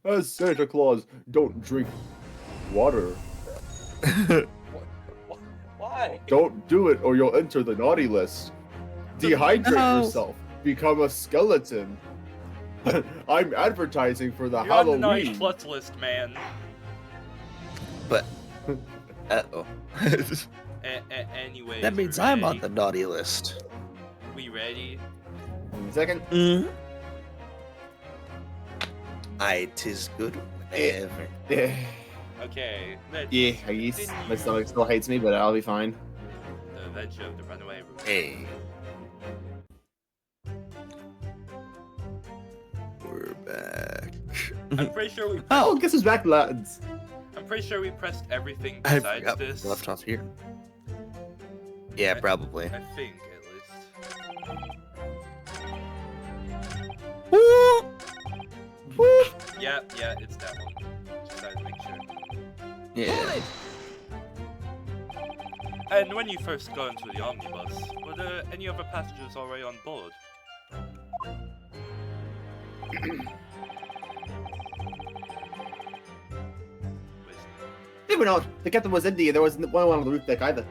As Santa Claus, don't drink water. Why? Don't do it or you'll enter the naughty list. Dehydrate No. yourself. Become a skeleton. I'm advertising for the You're on the naughty Halloween. plus list, man. But uh-oh. Anyway. That means I'm on the naughty list. We ready? Wait a second. Tis good whenever. Yeah, Okay. Let's I guess my continue stomach still hates me, but I'll be fine. The adventure of the runaway room. Hey. We're back. I'm pretty sure we. Oh, guess who's back, lads? I'm pretty sure we pressed everything I besides forgot this. we left off here. Yeah, probably. I think, at least. Yeah, it's that one. Just had to make sure. Yeah. And when you first got into the omnibus, were there any other passengers already on board? They were not. The captain was Indian. There wasn't one on the roof deck either.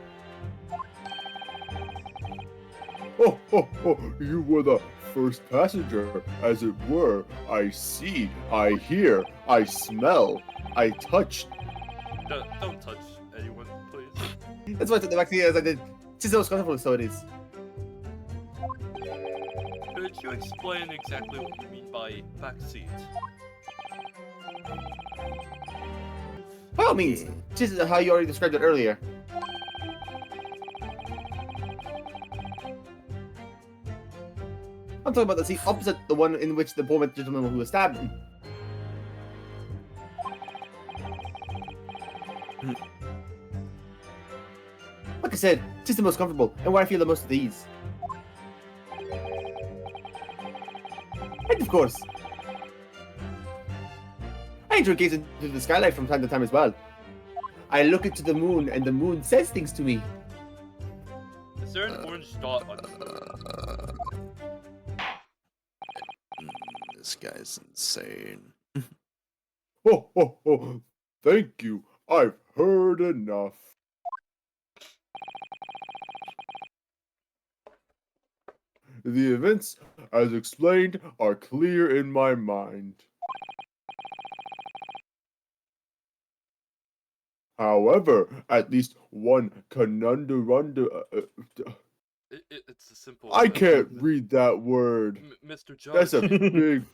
Oh, you were the first passenger, as it were. I see, I hear, I smell, I touch. Don't touch anyone, please. That's why I took the back as I did. Just so comfortable, so it is. Could you explain exactly what you mean by backseat? By all means, just how you already described it earlier. I'm talking about the seat opposite the one in which the poor gentleman who was stabbed him. Like I said, just the most comfortable, and where I feel the most at ease. And of course, I enjoy gazing into the skylight from time to time as well. I look into the moon, and the moon says things to me. Is there an orange dot on the This guy's insane. Thank you. I've heard enough. The events, as explained, are clear in my mind. However, at least one conundrum. It's a simple. I can't read that word. Mr. Judge. That's a big.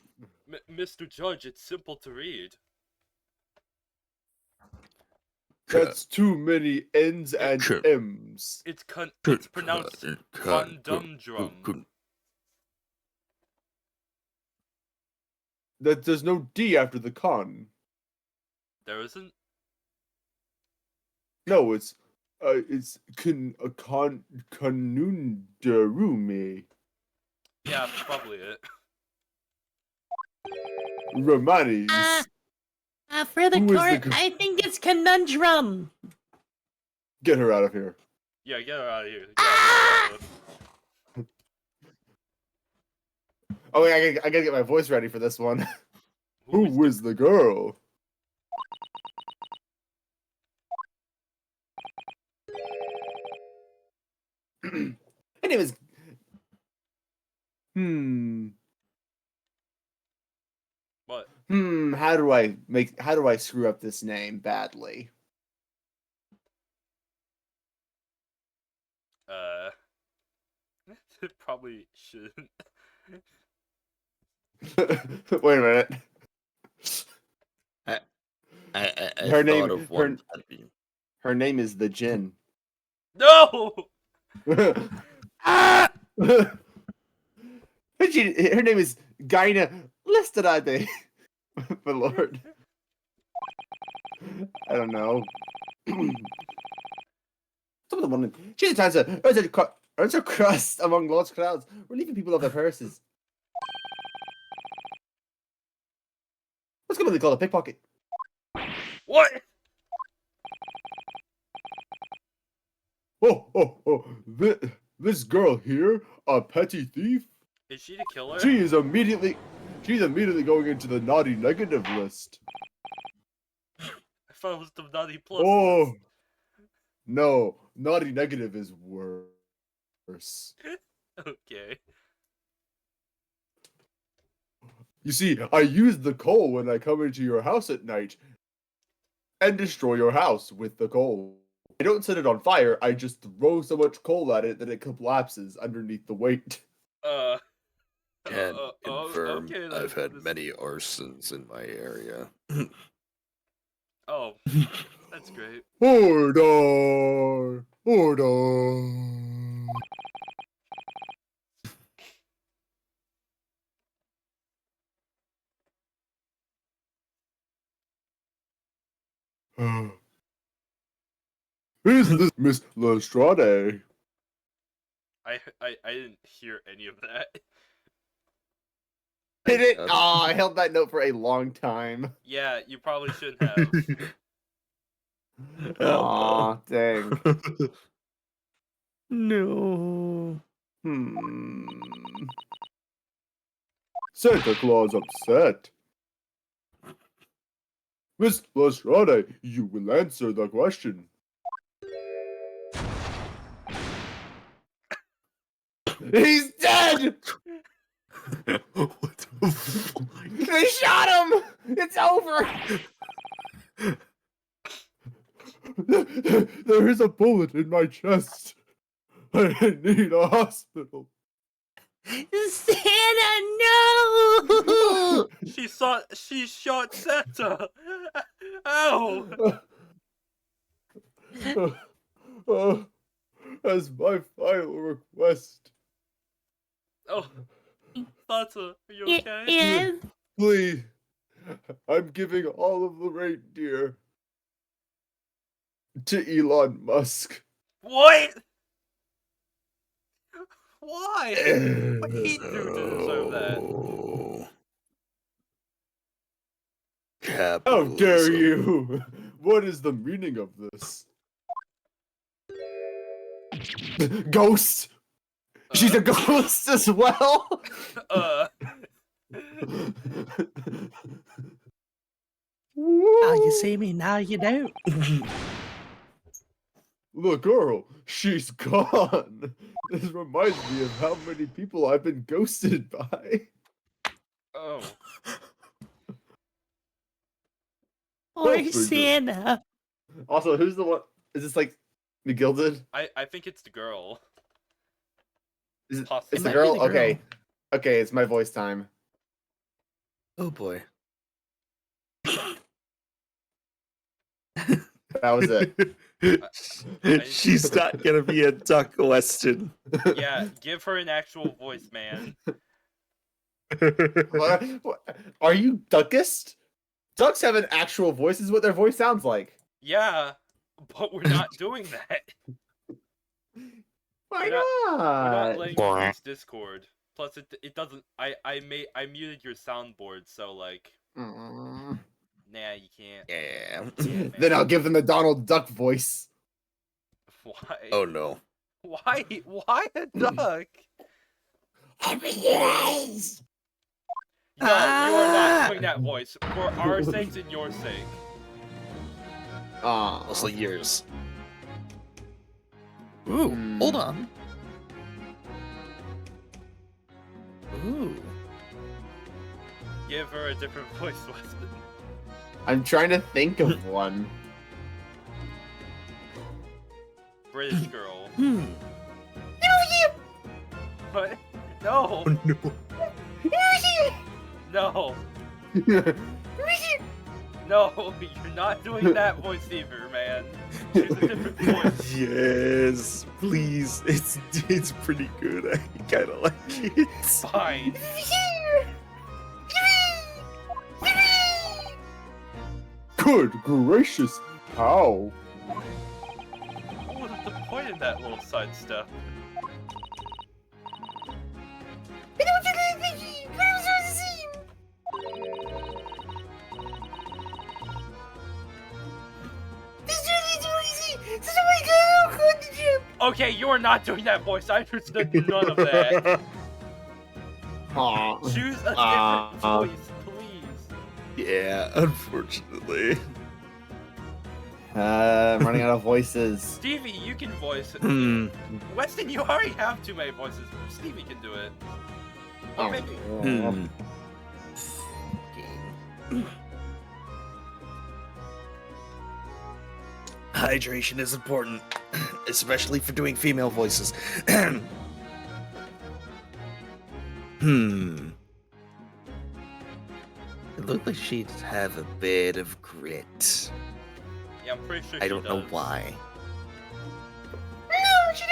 Mr. Judge, it's simple to read. That's too many N's and M's. It's pronounced conundrum. That there's no D after the con. There isn't? No, it's conundrum. Yeah, probably it. Romanis. For the Who is court, the I think it's conundrum. Get her out of here. Yeah, get her out of here. Out of here. Oh wait, I gotta get my voice ready for this one. Who is the girl? Her name is. What? How do I screw up this name badly? Probably shouldn't. Wait a minute. I Her name- thought of one that'd be- Her name is the Jinn. No! Her name is Gina Testimony. My lord. I don't know. Some of the woman. She's a dancer. Earns her crust among large crowds, relieving people of their purses. What's commonly called a pickpocket? What? This girl here, a petty thief? Is she the killer? She is immediately. She's immediately going into the naughty negative list. I thought it was the naughty plus. Oh, no. Naughty negative is worse. Okay. You see, I use the coal when I come into your house at night and destroy your house with the coal. I don't set it on fire, I just throw so much coal at it that it collapses underneath the weight. Can confirm okay, I've had many arsons in my area. Oh, that's great. Order! Order! Is this Miss Lestrade? I didn't hear any of that. Did it? Oh, I held that note for a long time. Yeah, you probably shouldn't have. Aw, dang. No. Santa Claus upset. Miss Lestrade, you will answer the question. He's dead! What the fuck? They shot him! It's over! There is a bullet in my chest. I need a hospital. Santa, no! She shot Santa. Ow! As my final request, Oh, Santa, are you okay? Yes. please, I'm giving all of the reindeer to Elon Musk. What? Why? What did he do to deserve that? Oh. How dare Capitalism. you? What is the meaning of this? Ghost! She's a ghost as well? Oh, you see me, now you don't. The girl, she's gone. This reminds me of how many people I've been ghosted by. Oh. Poor Oh, Santa. Also, who's the one? Is this like McGriddle? I think it's the girl. Is it, Possibly. it's the It might be girl? the girl. Okay. Okay, it's my voice time. Oh boy. That was it. She's not gonna be a duck, Weston. Yeah, give her an actual voice, man. What? Are you duckist? Ducks have an actual voice. This is what their voice sounds like. Yeah, but we're not doing that. Why We're not not? letting you use Discord. Plus, it doesn't. I muted your soundboard, so like, Mm. nah, you can't. Yeah. Yeah, Then man. I'll give them the Donald Duck voice. Why? Oh no. Why? Why a duck? No, you are not doing that voice for our sakes and your sake. Ah. Also yours. Ooh, hold on. Ooh. Give her a different voice, Weston. I'm trying to think of one. British girl. Hmm. What? No. Oh no. No. No, you're not doing that voice either, man. Choose a different voice. Yes, please. It's pretty good. I kind of like it. Fine. Good gracious. How? What was the point in that little sidestep? Okay, you are not doing that voice. I understood none of that. Aw. Choose a different voice, please. Yeah, unfortunately. I'm running out of voices. Stevie, you can voice it. Hmm. Weston, you already have too many voices. Stevie can do it. Or maybe. Hmm. Hydration is important, especially for doing female voices. Hmm. It looked like she'd have a bit of grit. Yeah, I'm pretty sure I she don't know does. why. No, she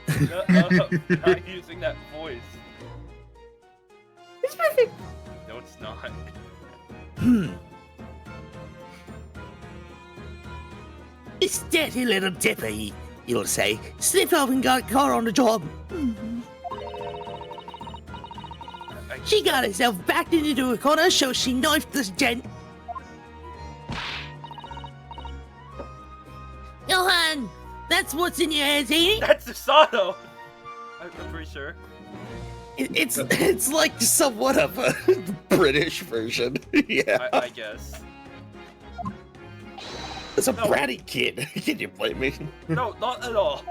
doesn't. Not using that voice. It's perfect. No, it's not. Hmm. It's dirty little dipper, you'll say. Slipped off and got caught on the job. She got herself backed into a corner, so she knifed this gent. Johan, that's what's in your head, ain't it? That's Susato! I'm pretty sure. It's like somewhat of a British version. Yeah. I guess. It's a No. bratty kid. Can you blame me? No, not at all.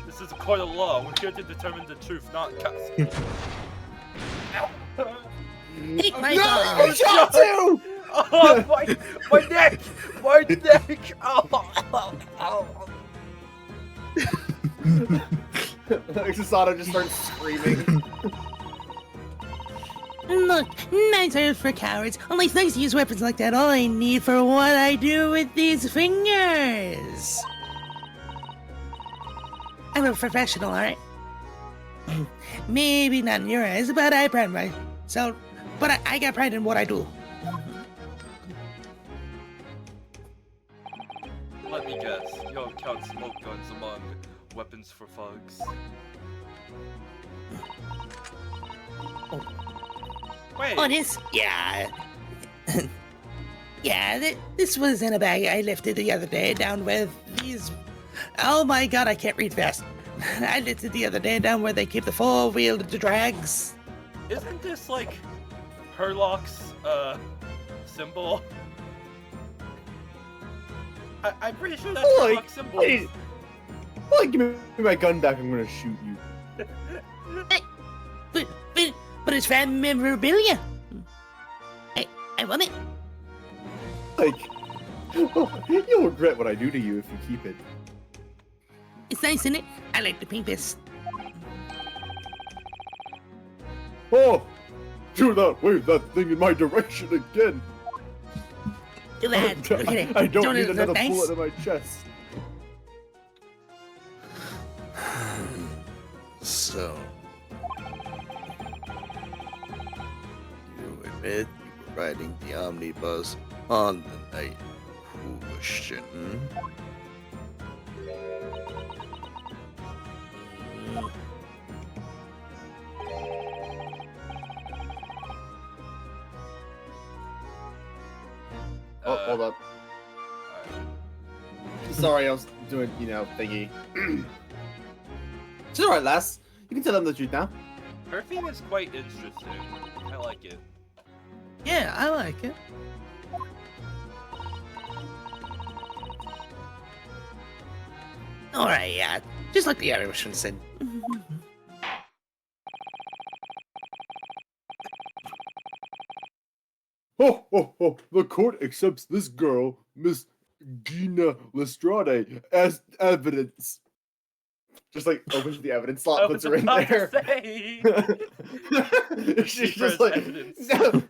This is a court of law. We're here to determine the truth, not cuss. Take my No, dog. shot too. Oh, my neck! My neck! Oh. Susato just starts screaming. Look, nice are for cowards. Only things to use weapons like that. All I need for what I do with these fingers. I'm a professional, alright? Maybe not in your eyes, but I pride myself. But I got pride in what I do. Let me guess. You don't count smoke guns among weapons for thugs. Wait. Oh, this? Yeah. Yeah, this was in a bag I lifted the other day down with these... Oh my god, I can't read fast. I lifted the other day down where they keep the four-wheeled drags. Isn't this like Herlock's symbol? I'm pretty sure that's Like, Herlock's symbol. hey, like, give me my gun back. I'm gonna shoot you. But it's fan memorabilia. I want it. Like, you'll regret what I do to you if you keep it. It's nice, isn't it? I like the pink bits. Oh, do not wave that thing in my direction again. Look at that. Look at it. I don't Don't need it look another nice? bullet in my chest. So, you admit you were riding the omnibus on the night in question. Oh, hold up. Sorry, I was doing, thingy. It's alright, lass. You can tell them the truth now. Her theme is quite interesting. I like it. Yeah, I like it. Alright, yeah. Just like the Irishman said. Oh, oh, oh, the court accepts this girl, Miss Gina Lestrade, as evidence. Just like opens the evidence slot, I puts was her in about to there. say. She's First just like, evidence. no.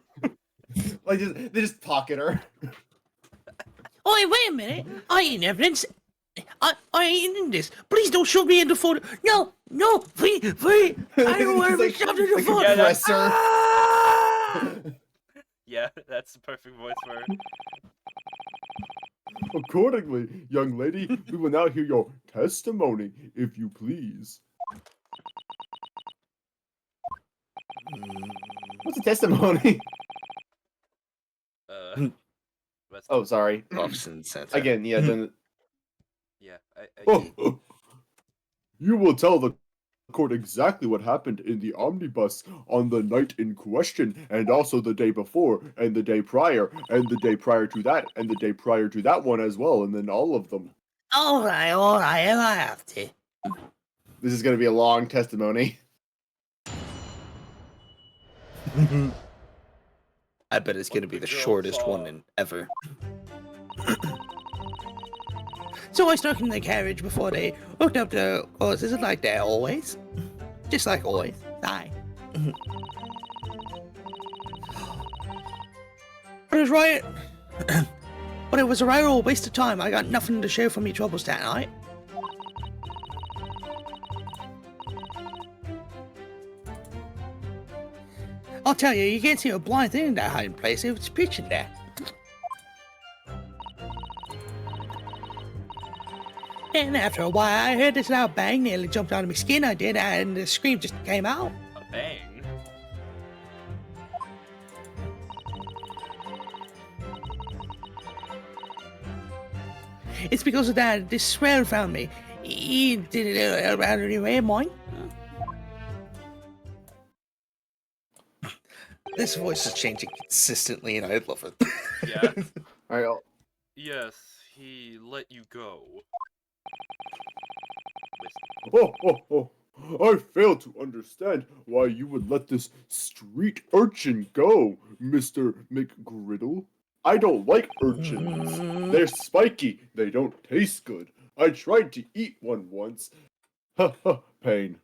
Like they just pocket her. Oh, wait a minute. I ain't evidence. I ain't in this. Please don't shove me in the photo. No, please. I don't want to be It's shoved in the like a photo. Yeah, that's- compressor. Ah! Yeah, that's the perfect voice for her. Accordingly, young lady, we will now hear your testimony, if you please. What's a testimony? West- Oh, sorry. Officer Santa. Again, yeah. Then, yeah. oh, you will tell the record exactly what happened in the omnibus on the night in question, and also the day before, and the day prior, and the day prior to that, and the day prior to that one as well, and then all of them. All right, if I have to. This is going to be a long testimony. I bet it's gonna be the shortest one in ever. So I stuck in the carriage before they hooked up the horses, like they always. Just like always. Aye. But it was right. But it was a right old waste of time. I got nothing to show for me troubles that night. I'll tell you, you can't see a blind thing in that hiding place. It was pitching there. And after a while, I heard this loud bang, nearly jumped out of my skin. I did, and the scream just came out. A bang. It's because of that. This swell found me. He did it around anyway, mine. This voice is changing consistently, and I love it. Yeah. Alright, Yes, he let you go. I fail to understand why you would let this street urchin go, Mr. McGriddle. I don't like urchins. They're spiky. They don't taste good. I tried to eat one once. Ha ha, pain.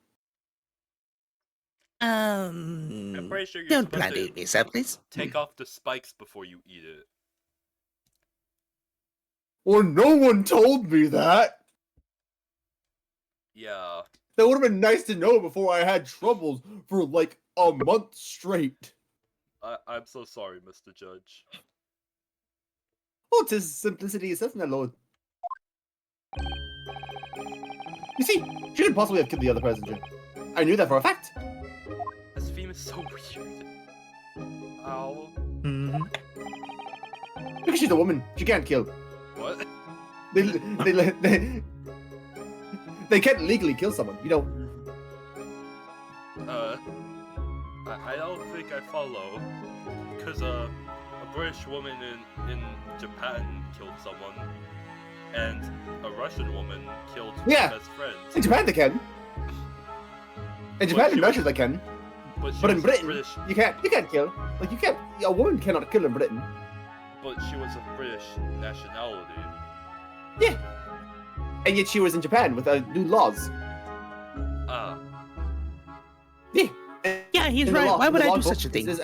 I'm pretty sure you're Don't supposed bloody to me, sir, please. take off the spikes before you eat it. Well, no one told me that. Yeah. That would have been nice to know before I had troubles for like a month straight. I'm so sorry, Mr. Judge. Oh, 'tis simplicity itself, my lord. You see, she couldn't possibly have killed the other passenger. I knew that for a fact. This theme is so weird. Ow. Because she's a woman, she can't kill. What? They can't legally kill someone, you know. I don't think I follow. Because, a British woman in Japan killed someone, and a Russian woman killed Yeah. her best friend. In Japan they can. In Japan, she in Russia was- they can. But But in was a Britain, British, you can't kill. Like you can't. A woman cannot kill in Britain. but she was of British nationality. Yeah. And yet she was in Japan with new laws. Ah. Yeah. Yeah, he's In the right. law- Why in would the I law do book, such a it thing? says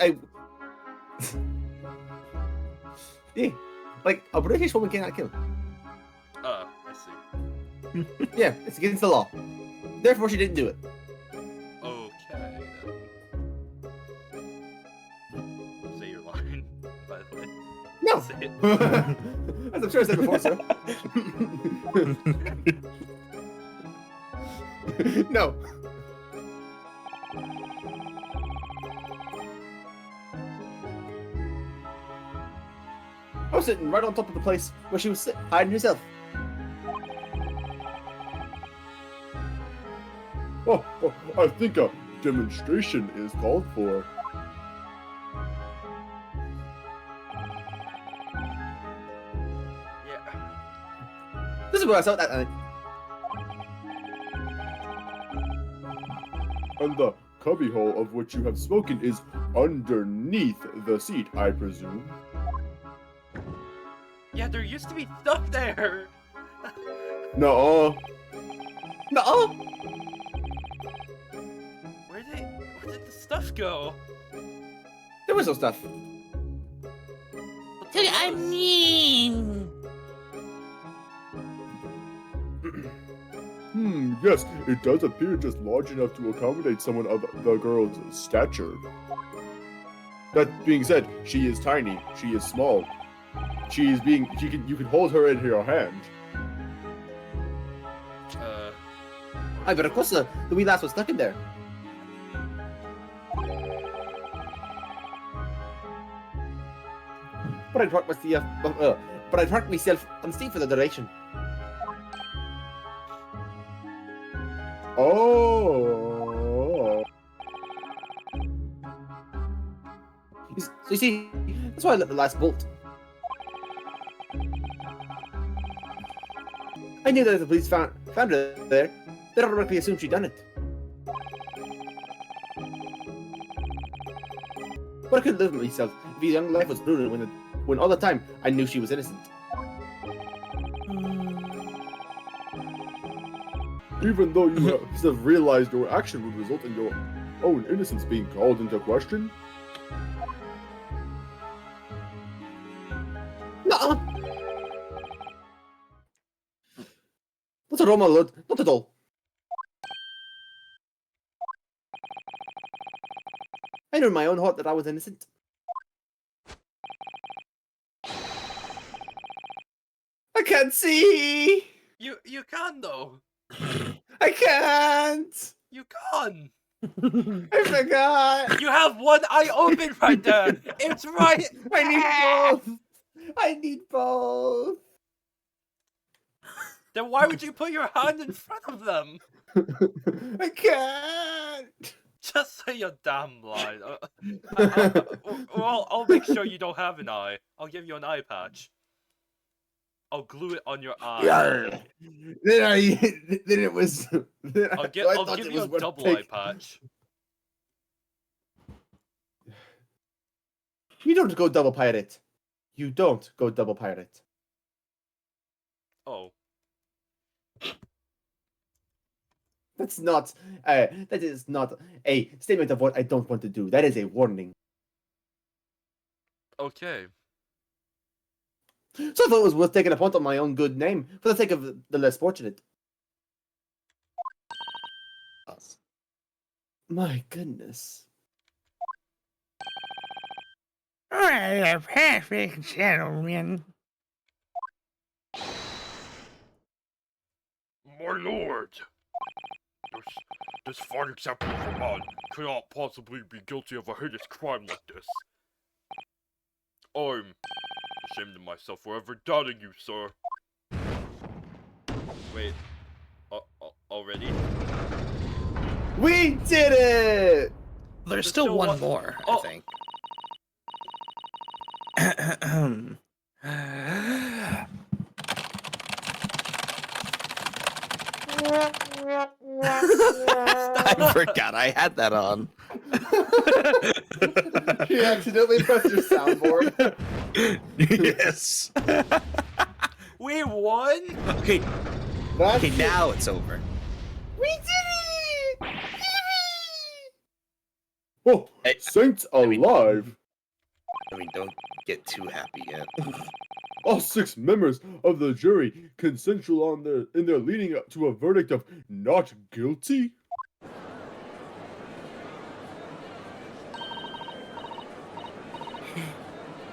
yeah. Like a British woman cannot kill. I see. Yeah, it's against the law. Therefore, she didn't do it. Okay, then. Say your line, by the way. No. Say it. As I'm sure I said before, sir. No. I was sitting right on top of the place where she was hiding herself. Oh, I think a demonstration is called for. Yeah. This is where I saw that night. And the cubbyhole of which you have spoken is underneath the seat, I presume. Yeah, there used to be stuff there! Nuh-uh. Nuh-uh. Where did the stuff go? There was no stuff. But there I was. mean... Yes, it does appear just large enough to accommodate someone of the girl's stature. That being said, she is tiny, she is small. You can hold her in your hand. Aye, but of course the wee lass was stuck in there. But I tracked myself unseen for the duration. Oh. So you see, that's why I let the last bolt. I knew that if the police found her there, they'd automatically assume she'd done it. But I couldn't live with myself if his young life was ruined when all the time I knew she was innocent. Even though you have realized your action would result in your own innocence being called into question? Nuh-uh. Not at all, my lord. Not at all. I knew in my own heart that I was innocent. I can't see! You can though. I can't! You can. I forgot! You have one eye open right there. It's right. I need both! I need both! Then why would you put your hand in front of them? I can't! Just say your damn lie. Well, I'll make sure you don't have an eye. I'll give you an eye patch. I'll glue it on your eye. Yeah. Then it was. I'll give you a double eye patch. You don't go double pirate. You don't go double pirate. Oh. That is not a statement of what I don't want to do. That is a warning. Okay. So I thought it was worth taking a punt on my own good name for the sake of the less fortunate. My goodness. Well, a perfect gentleman. My lord! This fine example of a man cannot possibly be guilty of a heinous crime like this. I'm ashamed of myself for ever doubting you, sir. Wait, already? We did it! There's still one more, I think. I forgot I had that on. You accidentally pressed your soundboard. Yes. We won? Okay. That's Okay, now it's over. We did it! Oh, Hey, saints alive! I mean, don't get too happy yet. All 6 members of the jury consensual in their leading up to a verdict of not guilty?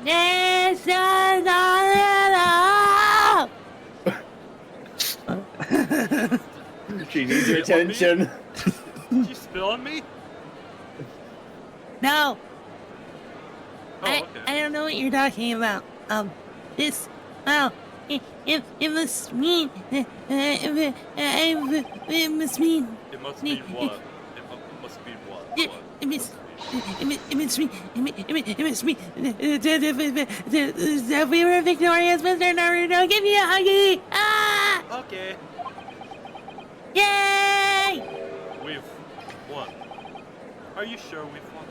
This is all. She needs your attention. Did you spill on me? No, Oh, okay. I don't know what you're talking about. This, it must mean, it must mean, It must mean what? It must mean what? it What? must, it must mean, that we were victorious, Mr. Naruto. Give me a huggy! Ah! Okay. Yay! We've won. Are you sure we've won?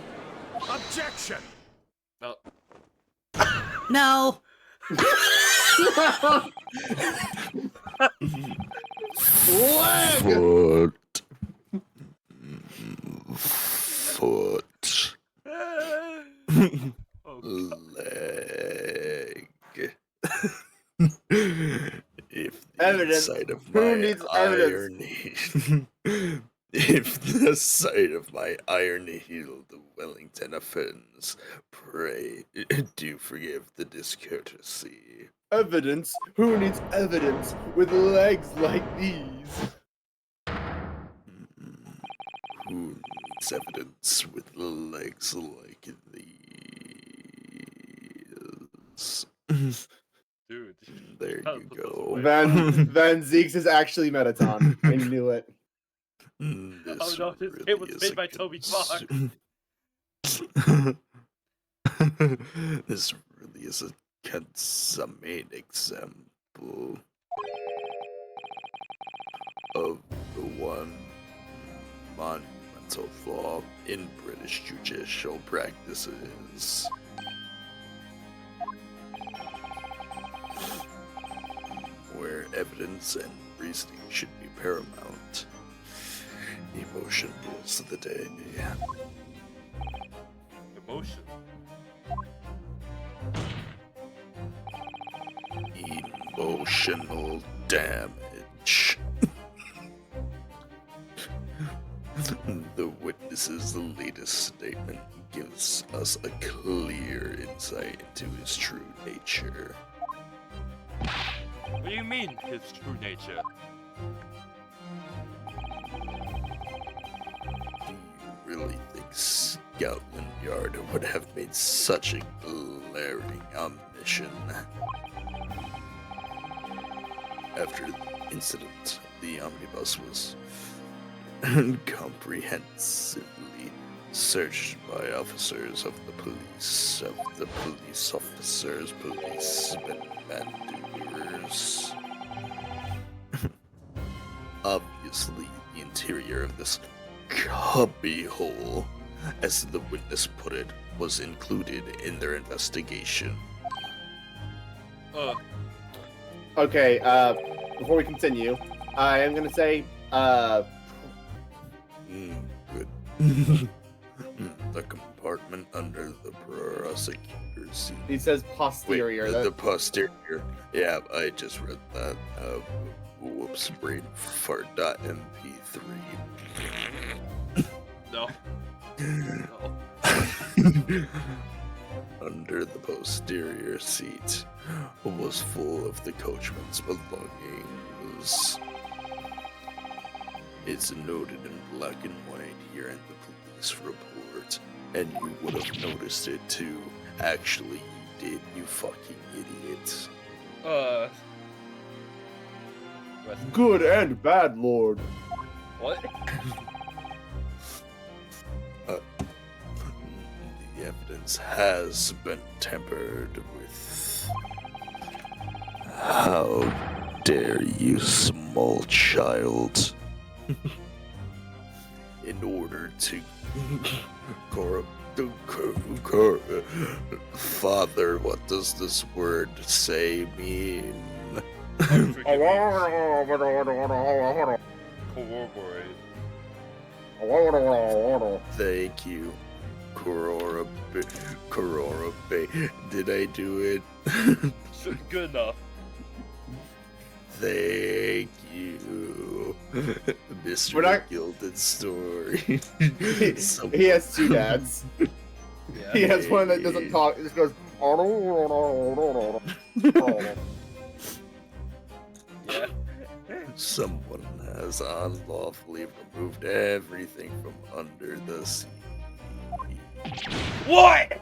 Objection! No. Foot. Foot. Oh, Leg. If the Evidence. sight of Who my needs iron if the sight of my iron-heeled Wellington offends, pray do forgive the discourtesy. Evidence? Who needs evidence with legs like these? Who needs evidence with legs like these? dude. There you go. Van Zeeks is actually Metaton. I knew it. This Oh no, really it was is made a by Toby Clark. This really is a consummate example of the one monumental flaw in British judicial practices. Where evidence and reasoning should be paramount, emotion rules the day. Emotion. Emotional damage. The witness's latest statement gives us a clear insight into his true nature. What do you mean, his true nature? Do you really think Scotland Yard would have made such a glaring omission? After the incident, the omnibus was comprehensively searched by officers of the police, policemen, and doers. Obviously, the interior of this cubbyhole, as the witness put it, was included in their investigation. Okay, before we continue, I am gonna say, Good. The compartment under the prosecutor's seat. he says posterior. Wait, that- the posterior. Yeah, I just read that. Whoops, brain fart.mp3. No. Under the posterior seat was full of the coachman's belongings. It's noted in black and white here in the police report, and you would have noticed it too. Actually, you did, you fucking idiot. Good and bad, Lord. What? The evidence has been tampered with. How dare you, small child? In order to Father, what does this word say mean? Corroborate. Thank you, Korora Bay. Did I do it? Good enough. Thank you, Mr. We're not- Gilded Story. he has two dads. Yeah. He has one that doesn't talk. It just goes. Yeah. Someone has unlawfully removed everything from under the sea. What?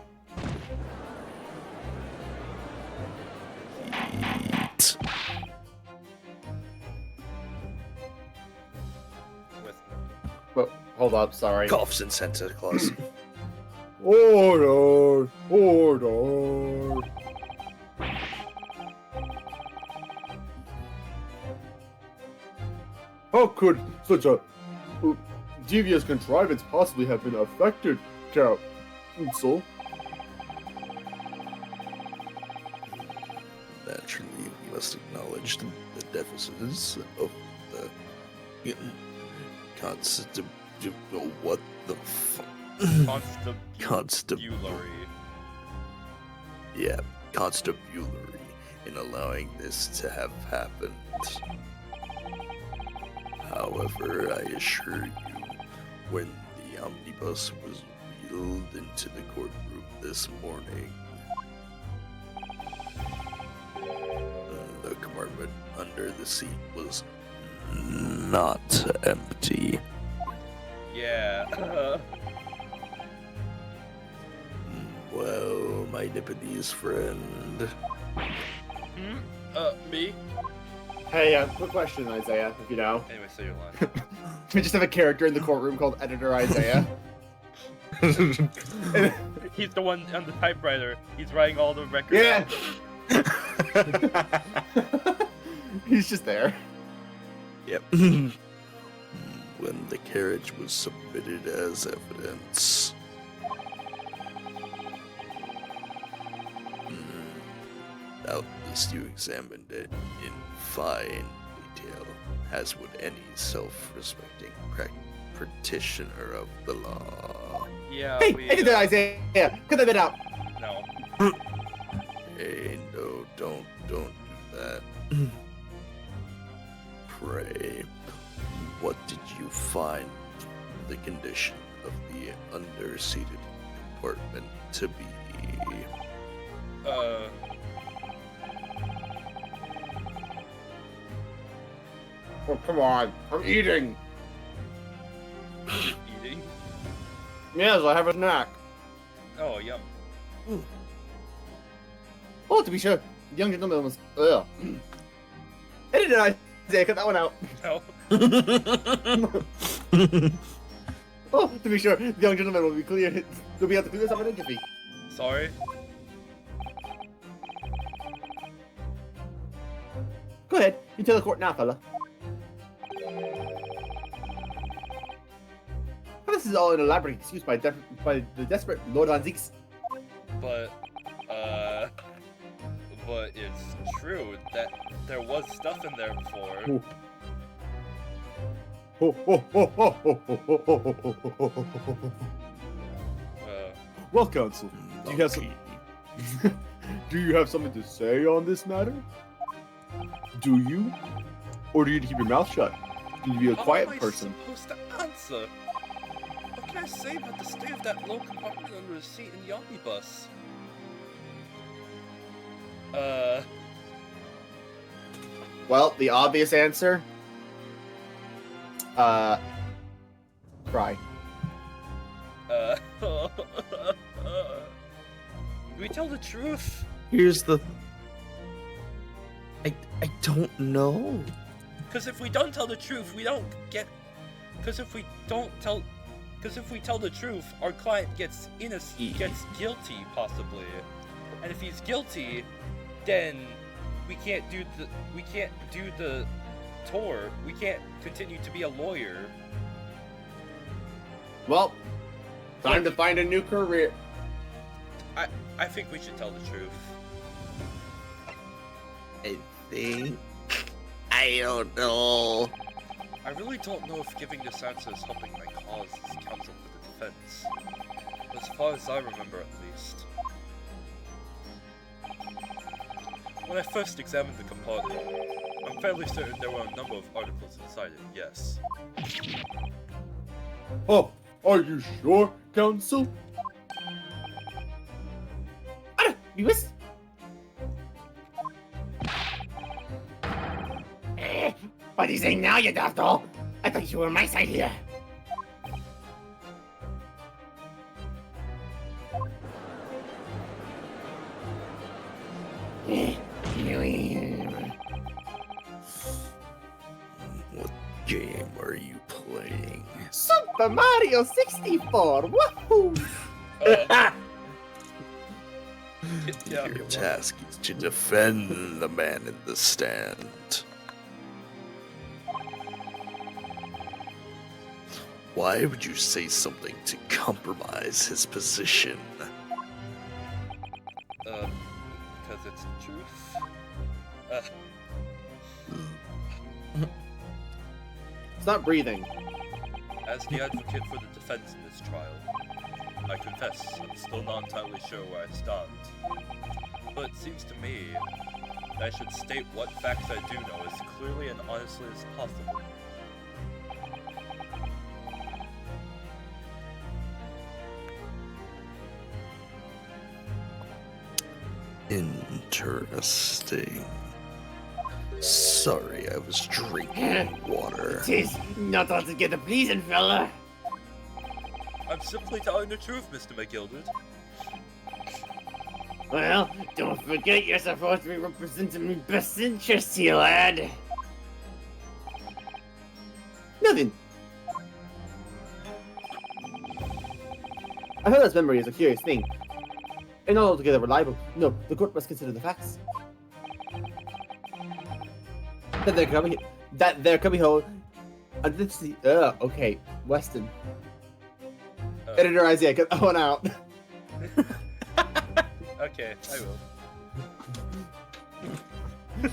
But hold up, sorry. Coughs in Santa Claus. Order! Order! How could such a devious contrivance possibly have been affected, Council? Naturally, we must acknowledge the deficits of the what the fuck? Constabulary. Yeah, constabulary in allowing this to have happened. However, I assure you, when the omnibus was wheeled into the courtroom this morning, the compartment under the seat was not empty. Yeah. Well, my Nipponese friend. Me? Hey, quick question, Isaiah, if you know. Anyway, say your line. We just have a character in the courtroom called Editor Isaiah. He's the one on the typewriter. He's writing all the records. Yeah. out. He's just there. Yep. When the carriage was submitted as evidence. At least you examined it in fine detail, as would any self-respecting practitioner of the law. Yeah, Hey, we. hey there, Isaiah. Cut that bit out. No. Hey, no, don't do that. Pray, what did you find the condition of the underseated compartment to be? Oh, come on. I'm eating. Eating? Yes, I have a snack. Oh, yum. Oh, to be sure, the young gentleman was. Ugh. Edit it, Isaiah. Cut that one out. No. Oh, to be sure, the young gentleman will be clear. He'll be able to clear this up in interview. Sorry. Go ahead. You tell the court now, fella. This is all an elaborate excuse by the desperate Lord Anziks. But it's true that there was stuff in there before. Well, counsel, do you have some? Do you have something to say on this matter? Do you, or do you need to keep your mouth shut? Do you be a quiet person? How am I supposed to answer? What can I say about the state of that low compartment under the seat in the omnibus? Well, the obvious answer. Cry. Do we tell the truth? Here's the. I don't know. Because if we don't tell the truth, we don't get. Because if we tell the truth, our client gets guilty possibly, and if he's guilty, then we can't do the tour. We can't continue to be a lawyer. Well, time to find a new career. I think we should tell the truth. I think. I don't know. I really don't know if giving this answer is helping my cause as counsel for the defense. As far as I remember, at least. When I first examined the compartment, I'm fairly certain there were a number of articles inside it, yes. Oh, are you sure, counsel? Lewis? What are you saying now, you daft doll? I thought you were on my side here. What game are you playing? Super Mario 64! Woohoo! Yeah, Your task is to defend the man in the stand. Why would you say something to compromise his position? because it's the truth. It's not breathing. As the advocate for the defense in this trial, I confess I'm still not entirely sure where I stand. But it seems to me that I should state what facts I do know as clearly and honestly as possible. Interesting. Sorry, I was drinking water. Tis not altogether pleasing, fella. I'm simply telling the truth, Mr. McGriddle. Well, don't forget you're supposed to be representing my best interests here, lad. Nothing. I heard this memory is a curious thing. and not altogether reliable. No, the court must consider the facts. That they're coming home. Okay, Weston. Editor Isaiah, get that one out. Okay, I will.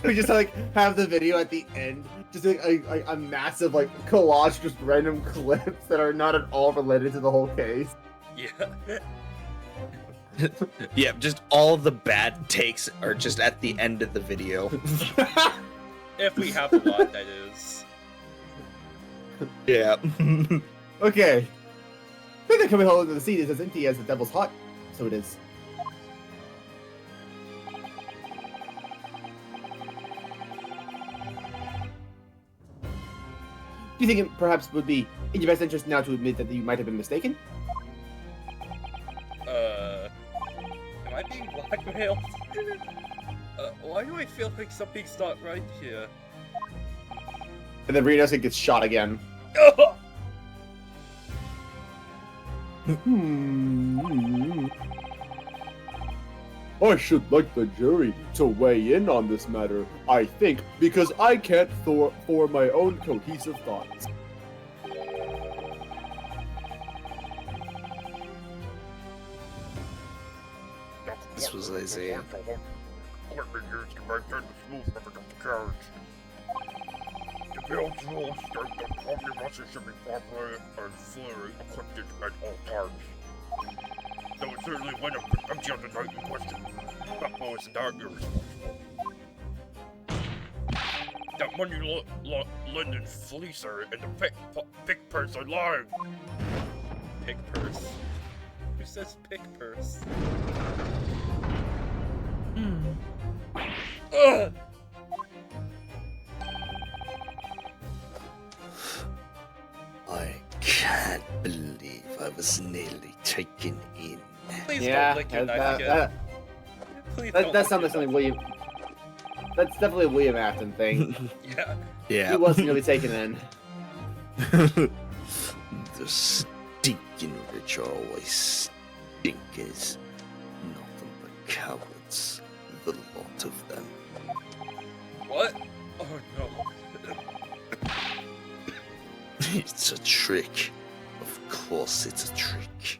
We just like have the video at the end, just like a massive like collage, just random clips that are not at all related to the whole case. Yeah. Yeah, just all the bad takes are just at the end of the video. If we have a lot, that is. Yeah. Okay. I think the coming hole into the seat is as empty as the devil's hut, so it is. Do you think it perhaps would be in your best interest now to admit that you might have been mistaken? Am I being blackmailed? Why do I feel like something's not right here? And then Ryunosuke gets shot again. I should like the jury to weigh in on this matter, I think, because I can't form my own cohesive thoughts. This was Isaiah. Let me use the right hand to smooth over the carriage. The bill's rules state that omnibuses should be properly and fully equipped at all times. Though it certainly went up empty on the night in question. That was not irresponsible. That money lending fleecer and the pick purse are lying. Pick purse? Who says pick purse? Ugh! I can't believe I was nearly taken in. Please Yeah, don't lick your knife again. Please That don't sounds lick like your something William. That's definitely a William Afton thing. knife. Yeah. Yeah. He wasn't really taken in. The stinking rich are always stinkers. Nothing but cowards. The lot of them. What? Oh no. It's a trick. Of course it's a trick.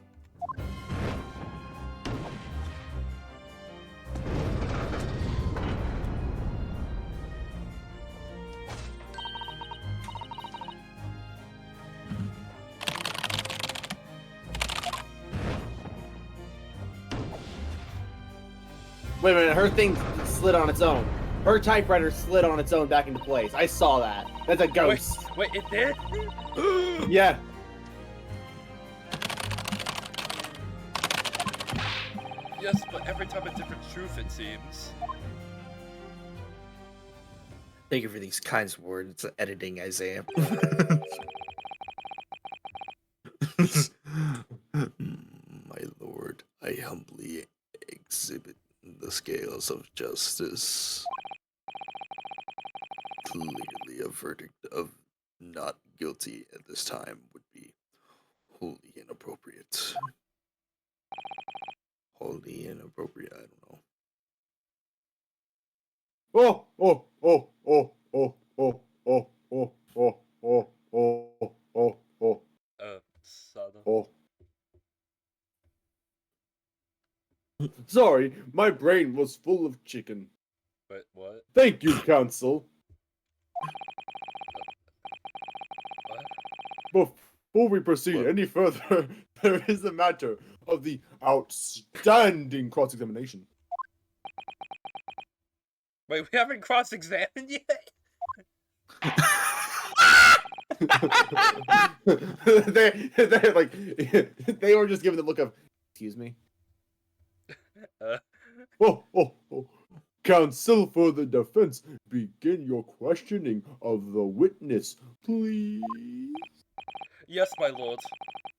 Wait a minute, her thing slid on its own. Her typewriter slid on its own back into place. I saw that. That's a ghost. Wait, it did? Yeah. Yes, but every time a different truth, it seems. Thank you for these kind words, editing Isaiah. My lord, I humbly exhibit the scales of justice. Clearly, a verdict of not guilty at this time would be wholly inappropriate. Wholly inappropriate, I don't know. Oh, oh, oh, oh, oh, oh, oh, oh, oh, oh, oh, oh, oh, Susato. oh. Sorry, my brain was full of chicken. Wait, what? Thank you, counsel. What? Before we proceed What? any further, there is the matter of the outstanding cross-examination. Wait, we haven't cross-examined yet? they like they were just given the look of excuse me. Oh, oh, oh. Counsel for the defense, begin your questioning of the witness, please. Yes, my lord.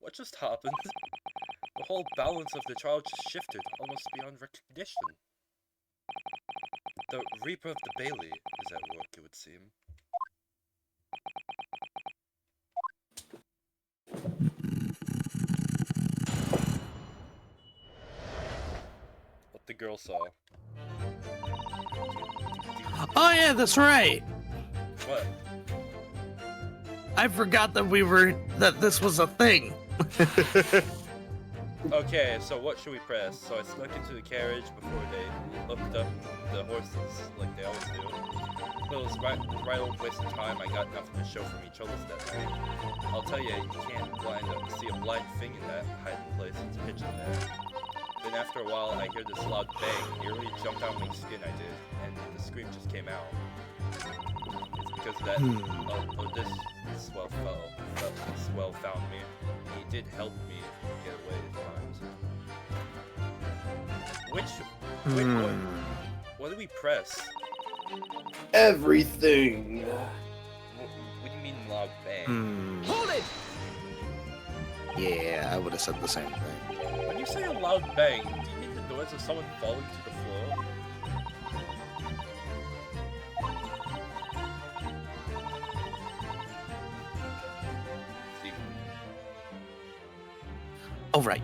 What just happened? The whole balance of the trial just shifted, almost beyond recognition. The Reaper of the Bailey is at work, it would seem. girl saw. Oh yeah, that's right. What? I forgot that this was a thing. Okay, so what should we press? So I snuck into the carriage before they looked up the horses, like they always do. But it was right old waste of time. I got nothing to show from each other's that night. I'll tell you, you can't see a blind thing in that hiding place. It's pitch in there. Then after a while, I hear this loud bang. Nearly jumped out of my skin, I did, and the scream just came out. It's because of that. This swell found me. He did help me get away at times. What did we press? Everything. What do you mean loud bang? Hold it! Yeah, I would have said the same thing. When you say a loud bang, do you mean the noise of someone falling to the floor? All right.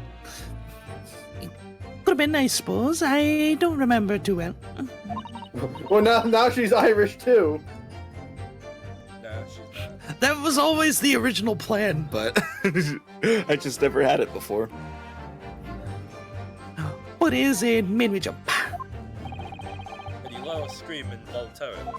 Could have been, I suppose. I don't remember too well. Well, now she's Irish too. No, she's not. That was always the original plan. But I just never had it before. What is it? Made me jump. And you let her scream involuntarily.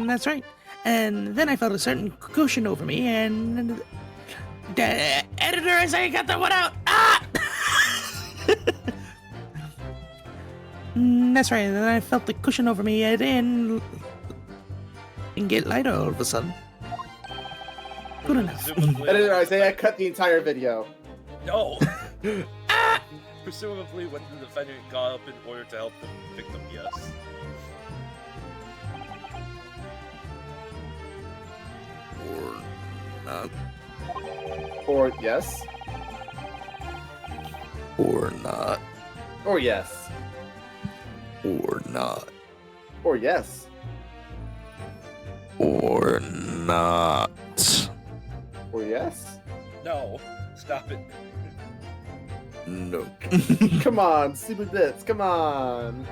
That's right. And then I felt a certain cushion over me, and the editor, as I got that one out. Ah! That's right. And then I felt the cushion over me, and get lighter all of a sudden. Good enough. Editor Isaiah, cut the entire video. No! Presumably when the defendant got up in order to help the victim, yes. Or not. Or yes. Or not. Or yes. Or not. Or yes. Or not. Or yes. No. Stop it. No. Come on, stupid bits. Come on.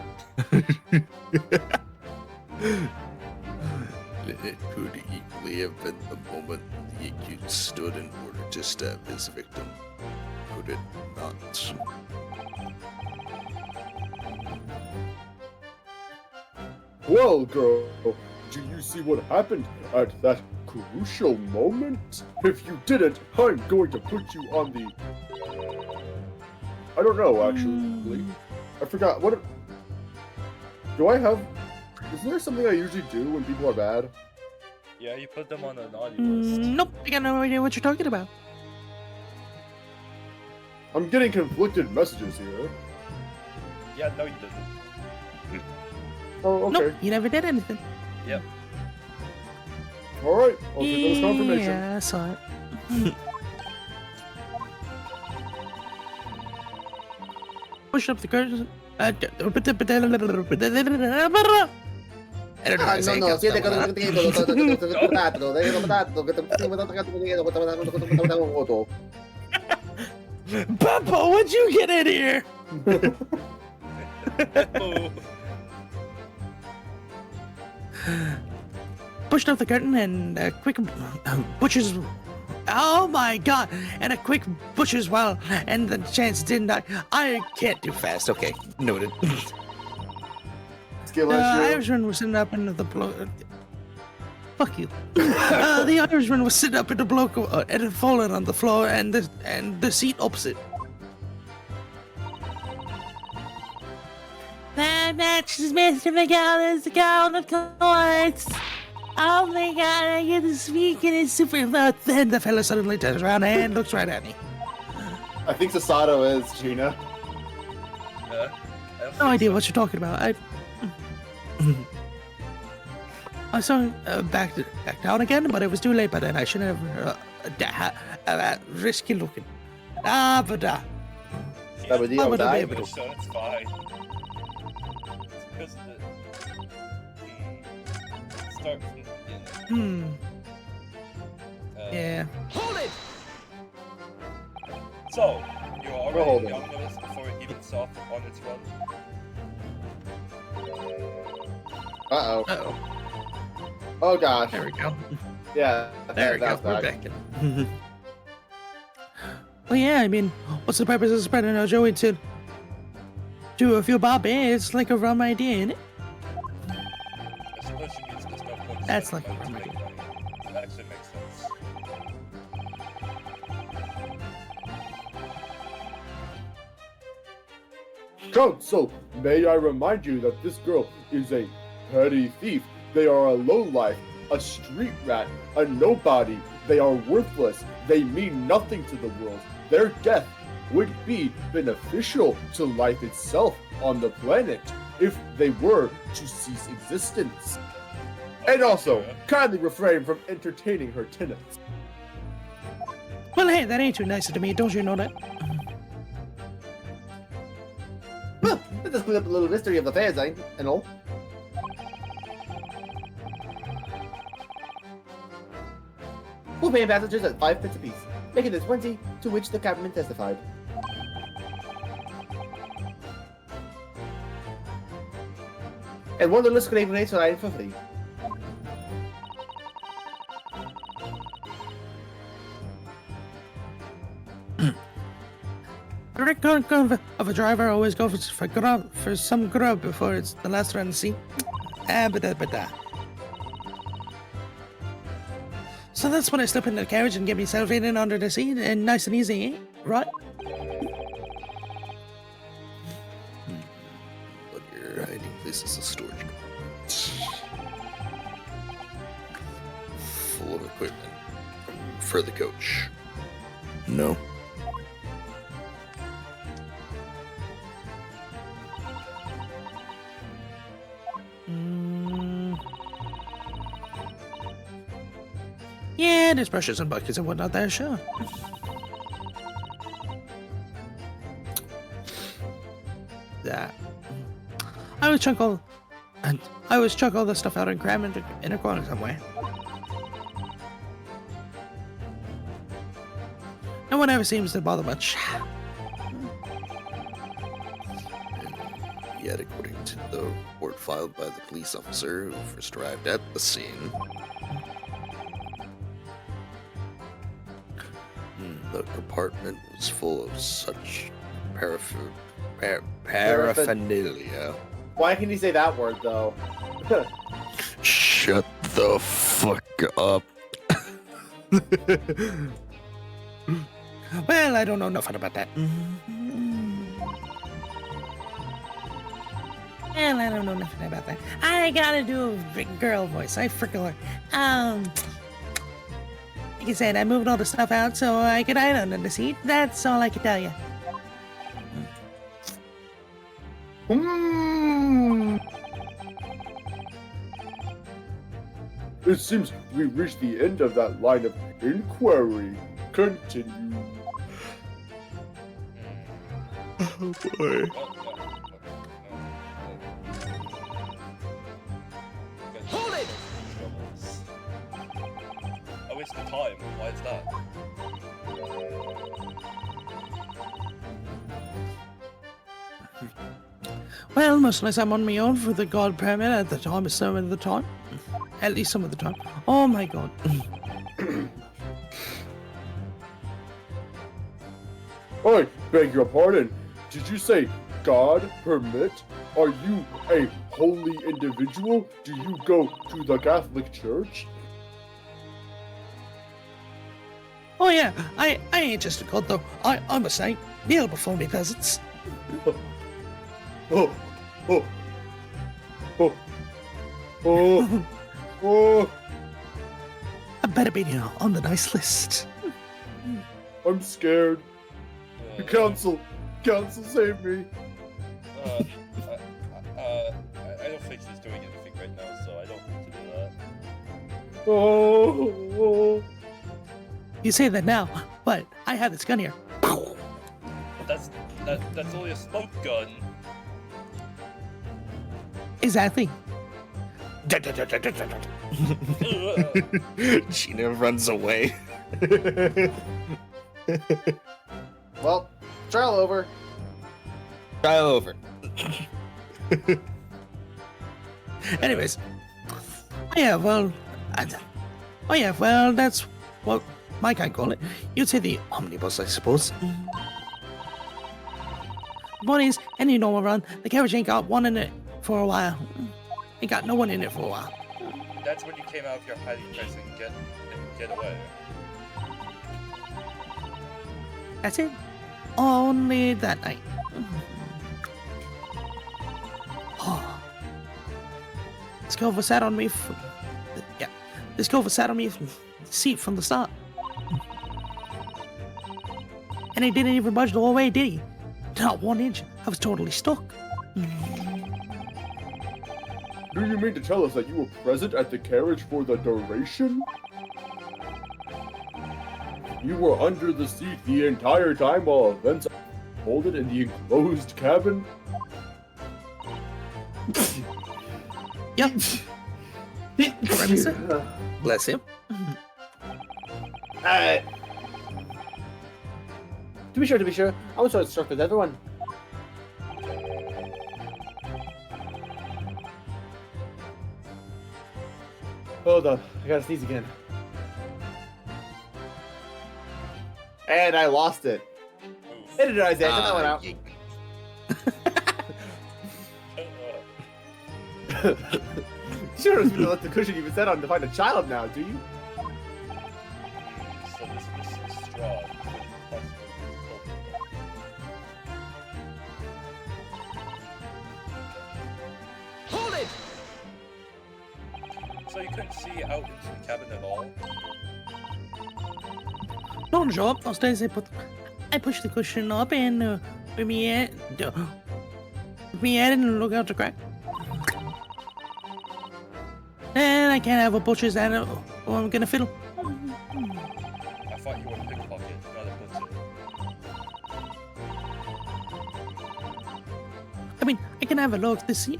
It could equally have been the moment the accused stood in order to stab his victim. Could it not? Well, girl, do you see what happened at that crucial moment? If you didn't, I'm going to put you on the... I don't know, actually. I forgot. What... Do I have... Isn't there something I usually do when people are bad? Yeah, you put them on a naughty list. Nope, I got no idea what you're talking about. I'm getting conflicted messages here. Yeah, no you didn't. Oh, okay. Nope, you never did anything. Yep. Alright, I'll give those confirmation. Yeah, I saw it. Push up the curtain. No, siete Papa, what'd you get in here? Oh. Pushed up the curtain and a quick butcher's. Oh my god! And a quick butcher's well, and the chance didn't die. I can't do fast. Okay, noted. Skill The issue. Irishman was sitting up in the block. Fuck you. The Irishman was sitting up in the block and had fallen on the floor, and the seat opposite. That matches Mr. McGill the count of courts. Oh my god, I get to speak and it's super loud. Then the fella suddenly turns around and looks right at me. I think Susato is, Gina. No idea what you're talking about. I saw him back down again, but it was too late by then. I shouldn't have risky looking. But Yeah, Sabadio died. so it's fine. It's because of the... Start from the beginning. yeah. Hold it! So, you're hold already on. young this before it even starts on its run. Uh-oh. Uh-oh. Oh, gosh. There we go. Yeah. There we go. that's We're back. back. Well, yeah, I mean, what's the purpose of spreading our joy to do a few bob? It's like a rum idea, isn't it? I suppose she means there's no point. That's spending like a money to rum make money. That actually makes sense. Counsel, may I remind you that this girl is a petty thief. They are a lowlife, a street rat, a nobody. They are worthless. They mean nothing to the world. Their death would be beneficial to life itself on the planet if they were to cease existence. And also, kindly refrain from entertaining her tenants. Well, hey, that ain't too nice to me. Don't you know that? Well, let us clean up a little mystery of the fair sign and all. We'll pay passengers at 5 pence apiece, making it 20, to which the captain testified. And one little screen grenades for iron for free. The record of a driver always goes for some grub before it's the last run. See? So that's when I slip into the carriage and get myself in and under the seat, and nice and easy, eh? Right? But your hiding place is a storage compartment full of equipment for the coach. No. Yeah, there's brushes and buckets and whatnot there, sure. That. I always chuck all the stuff out and cram it in a corner somewhere. No one ever seems to bother much. Yet, according to the report filed by the police officer who first arrived at the scene, the compartment was full of such paraphernalia. Why can you say that word, though? Shut the fuck up. Well, I don't know nothing about that. Well, I don't know nothing about that. I gotta do a big girl voice. I freaking like I said, I moved all the stuff out so I could hide under the seat. That's all I can tell you. It seems we reached the end of that line of inquiry. Continue. Oh boy. Hold it! A waste of time. Why is that? Well, most unless I'm on my own for the god permit at the time of some of the time. At least some of the time. Oh my god. I beg your pardon. Did you say God permit? Are you a holy individual? Do you go to the Catholic Church? Oh yeah, I ain't just a god though. I'm a saint. Kneel before me, peasants. Oh, oh, oh, oh, oh, I better be on the nice list. I'm scared. Council, save me. I don't think she's doing anything right now, so I don't need to do that. Oh, You say that now, but I have this gun here. That's only a smoke gun. Exactly. Gina runs away. Well, trial over. Try over. Anyways. Yeah, well, that's what my kind call it. You'd say the omnibus, I suppose. Bunnies, any normal run, the carriage ain't got one in it for a while. Ain't got no one in it for a while. That's when you came out of your hiding place and get away. That's it. Only that night. Oh. This cover sat on me from... Yeah. This cover sat on me from the seat from the start. And he didn't even budge the whole way, did he? Not 1 inch. I was totally stuck. Do you mean to tell us that you were present at the carriage for the duration? You were under the seat the entire time while events unfolded in the enclosed cabin? Yep. Bless him. To be sure, I was so struck with everyone. Hold up, I gotta sneeze again. And I lost it. Oof. It did I say, that one out. You don't even let the cushion even set on to find a child now, do you? So this straw. Hold it! So you couldn't see out into the cabin at all? No job. Upstairs, I pushed the cushion up and with me head and look out the crack. And I can't have a butcher's and I'm gonna fiddle. I thought you were a pickpocket, not a butcher. I mean, I can have a look. The scene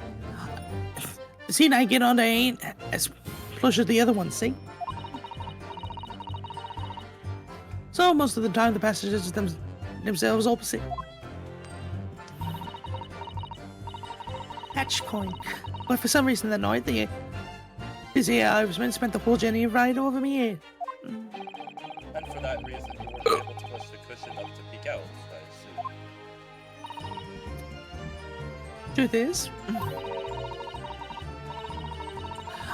I get on ain't as plush as the other ones, see? So most of the time the passengers themselves opposite. Hatch coin. But for some reason that night, this here Irishman spent the whole journey right over me head. And for that reason, you weren't able to push the cushion up to peek out, I assume. Truth is,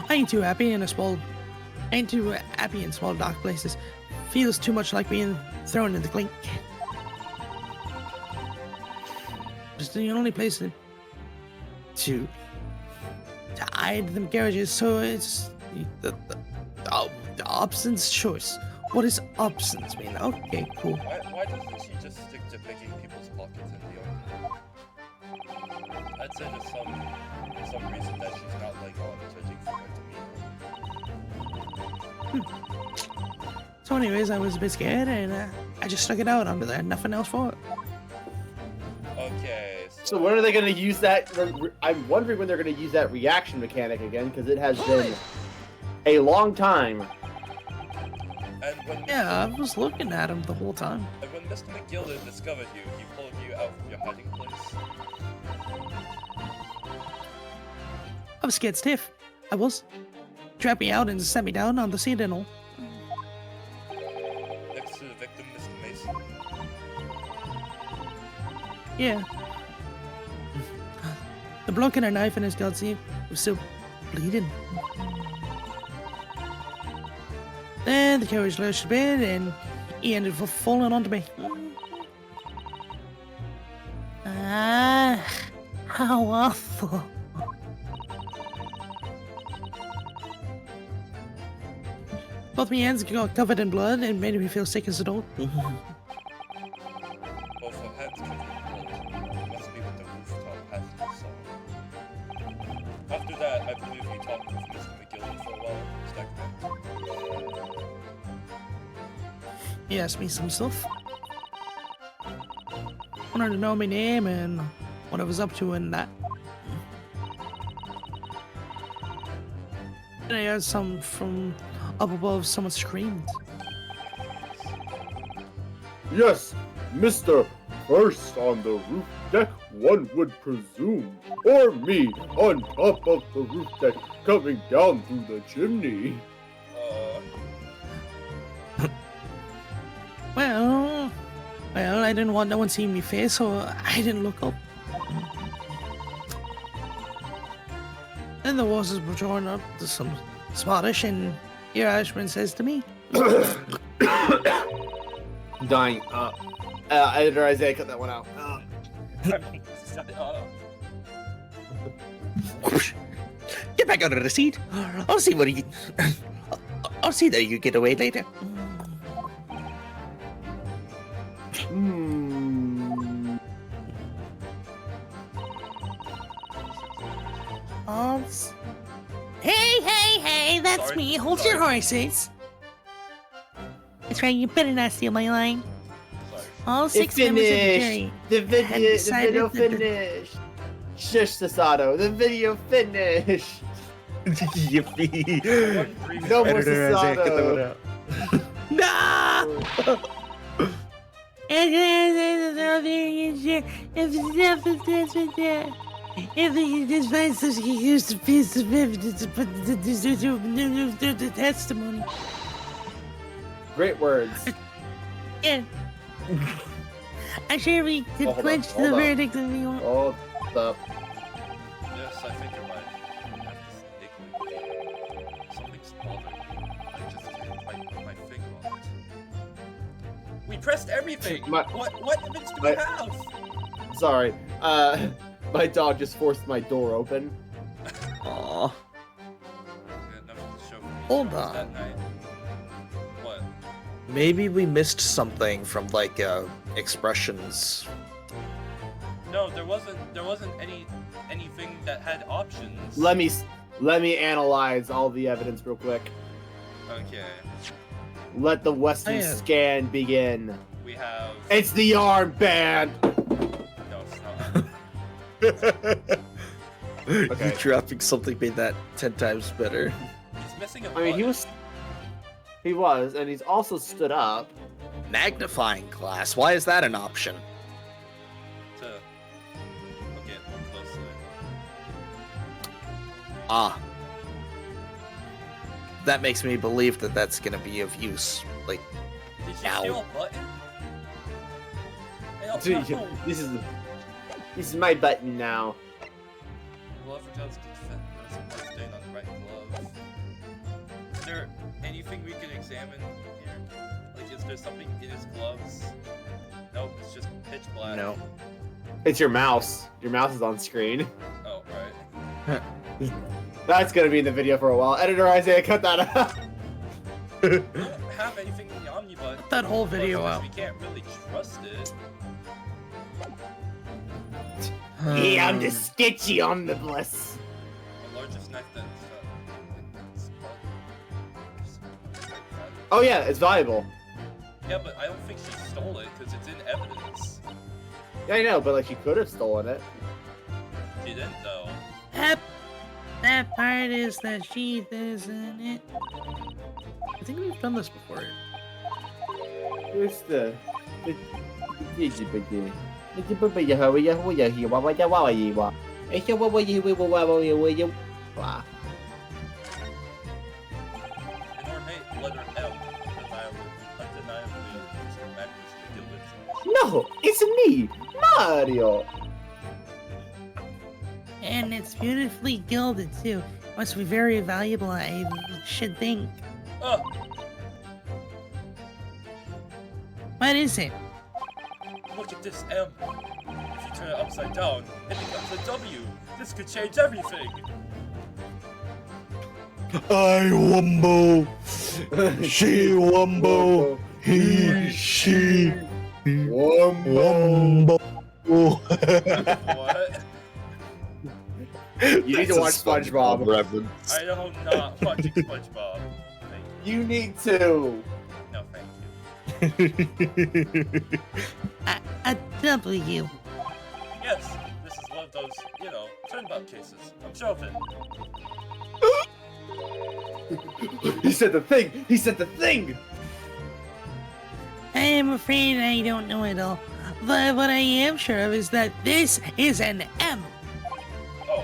I ain't too happy in small dark places. Feels too much like being thrown in the clink. It's the only place to hide them garages, so it's the options choice. What does options mean? Okay, cool. Why doesn't she just stick to picking people's pockets in the open? I'd say there's some reason that she's not like on judging for her to meet. So anyways, I was a bit scared and I just stuck it out under there, nothing else for it. Okay, So when are they going to use that? I'm wondering when they're going to use that reaction mechanic again, because it has been a long time. and when Yeah, I was looking at him the whole time. and when Mr. McGriddle discovered you, he pulled you out from your hiding place. I was scared stiff. I was. Trapped me out and set me down on the seat and all. Next to the victim, Mr. Mason. Yeah. The bloke had a knife in his gutsy was still bleeding. Then the carriage lurched a bit and he ended up falling onto me. Ah, how awful. Both my hands got covered in blood and made me feel sick as a dog. Both her hands covered in blood. Must be what the rooftop passenger saw. After that, I believe you talked with Mr. McGriddle for a while. Is that correct? He asked me some stuff. Wanted to know my name and what I was up to and that. And I heard some from up above, someone screamed. Yes, Mr. First on the roof deck, one would presume. Or me on top of the roof deck coming down through the chimney. Well, I didn't want no one seeing me face, so I didn't look up. Then the horses were drawn up to some Scottish, and your Irishman says to me, Dying. Editor Isaiah, cut that one out. Get back under the seat. I'll see what you. I'll see that you get away later. Hey, that's Sorry, me. Hold sorry. your horses. That's right, you better not steal my line. Sorry. All It 6 members of the jury. finished. The video decided that the- finished. Shush, Susato. The video finished. Yippee! One brief No more Editor Isaiah, get that one Susato. out. No! If you just find such a used piece of evidence to put the testimony. Great words. Yeah. I'm sure we could Hold on, quench the hold on. verdict if we want. Hold up. Yes, I think you're right. I have to stick with it. Something's bothering me. I just can't quite put my finger on it. We pressed everything! What evidence do we have? Sorry. My dog just forced my door open. Aw. We got nothing to show for these Hold girls on. that night. What? Maybe we missed something from like expressions. No, there wasn't anything that had options. Let me analyze all the evidence real quick. Okay. Let the Western Man. scan begin. We have It's the armband. no, it's not. You Okay. dropping something made that 10 times better. He's missing a I mean, he button. was, and he's also stood up. Magnifying glass. Why is that an option? To look at more closely. Ah. That makes me believe that that's gonna be of use. Like, Did you Ow. steal a button? I don't Dude, know. this is my button now. Leprechaun's defense. There's a blood stain on the right glove. Is there anything we can examine here? Like, is there something in his gloves? Nope, it's just pitch black. no. It's your mouse. Your mouse is on screen. Oh, right. That's gonna be in the video for a while. Editor Isaiah, cut that out. We don't have anything in the omnibus. Cut that whole video because out. We can't really trust it. Yeah, I'm just sketchy omnibus. The largest knife that's Oh yeah, it's valuable. Yeah, but I don't think she stole it because it's in evidence. Yeah, I know, but like she could have stolen it. She didn't, though. That part is the sheath, isn't it? I think we've done this before. Where's the And ornate letter M, undeniably Mr. Magnus the Gilded. No, it's me, Mario. And it's beautifully gilded too. Must be very valuable, I should think. Oh, What is it? look at this M. If you turn it upside down, it becomes a W. This could change everything. I wumbo, she wumbo, he, she, wumbo. What? You need to watch SpongeBob. Reference. I am not watching SpongeBob. Thank you. You need to. No, thank you. A W. Yes, this is one of those, turnabout cases. I'm sure of it. He said the thing. He said the thing. I am afraid I don't know it all. But what I am sure of is that this is an M. Oh,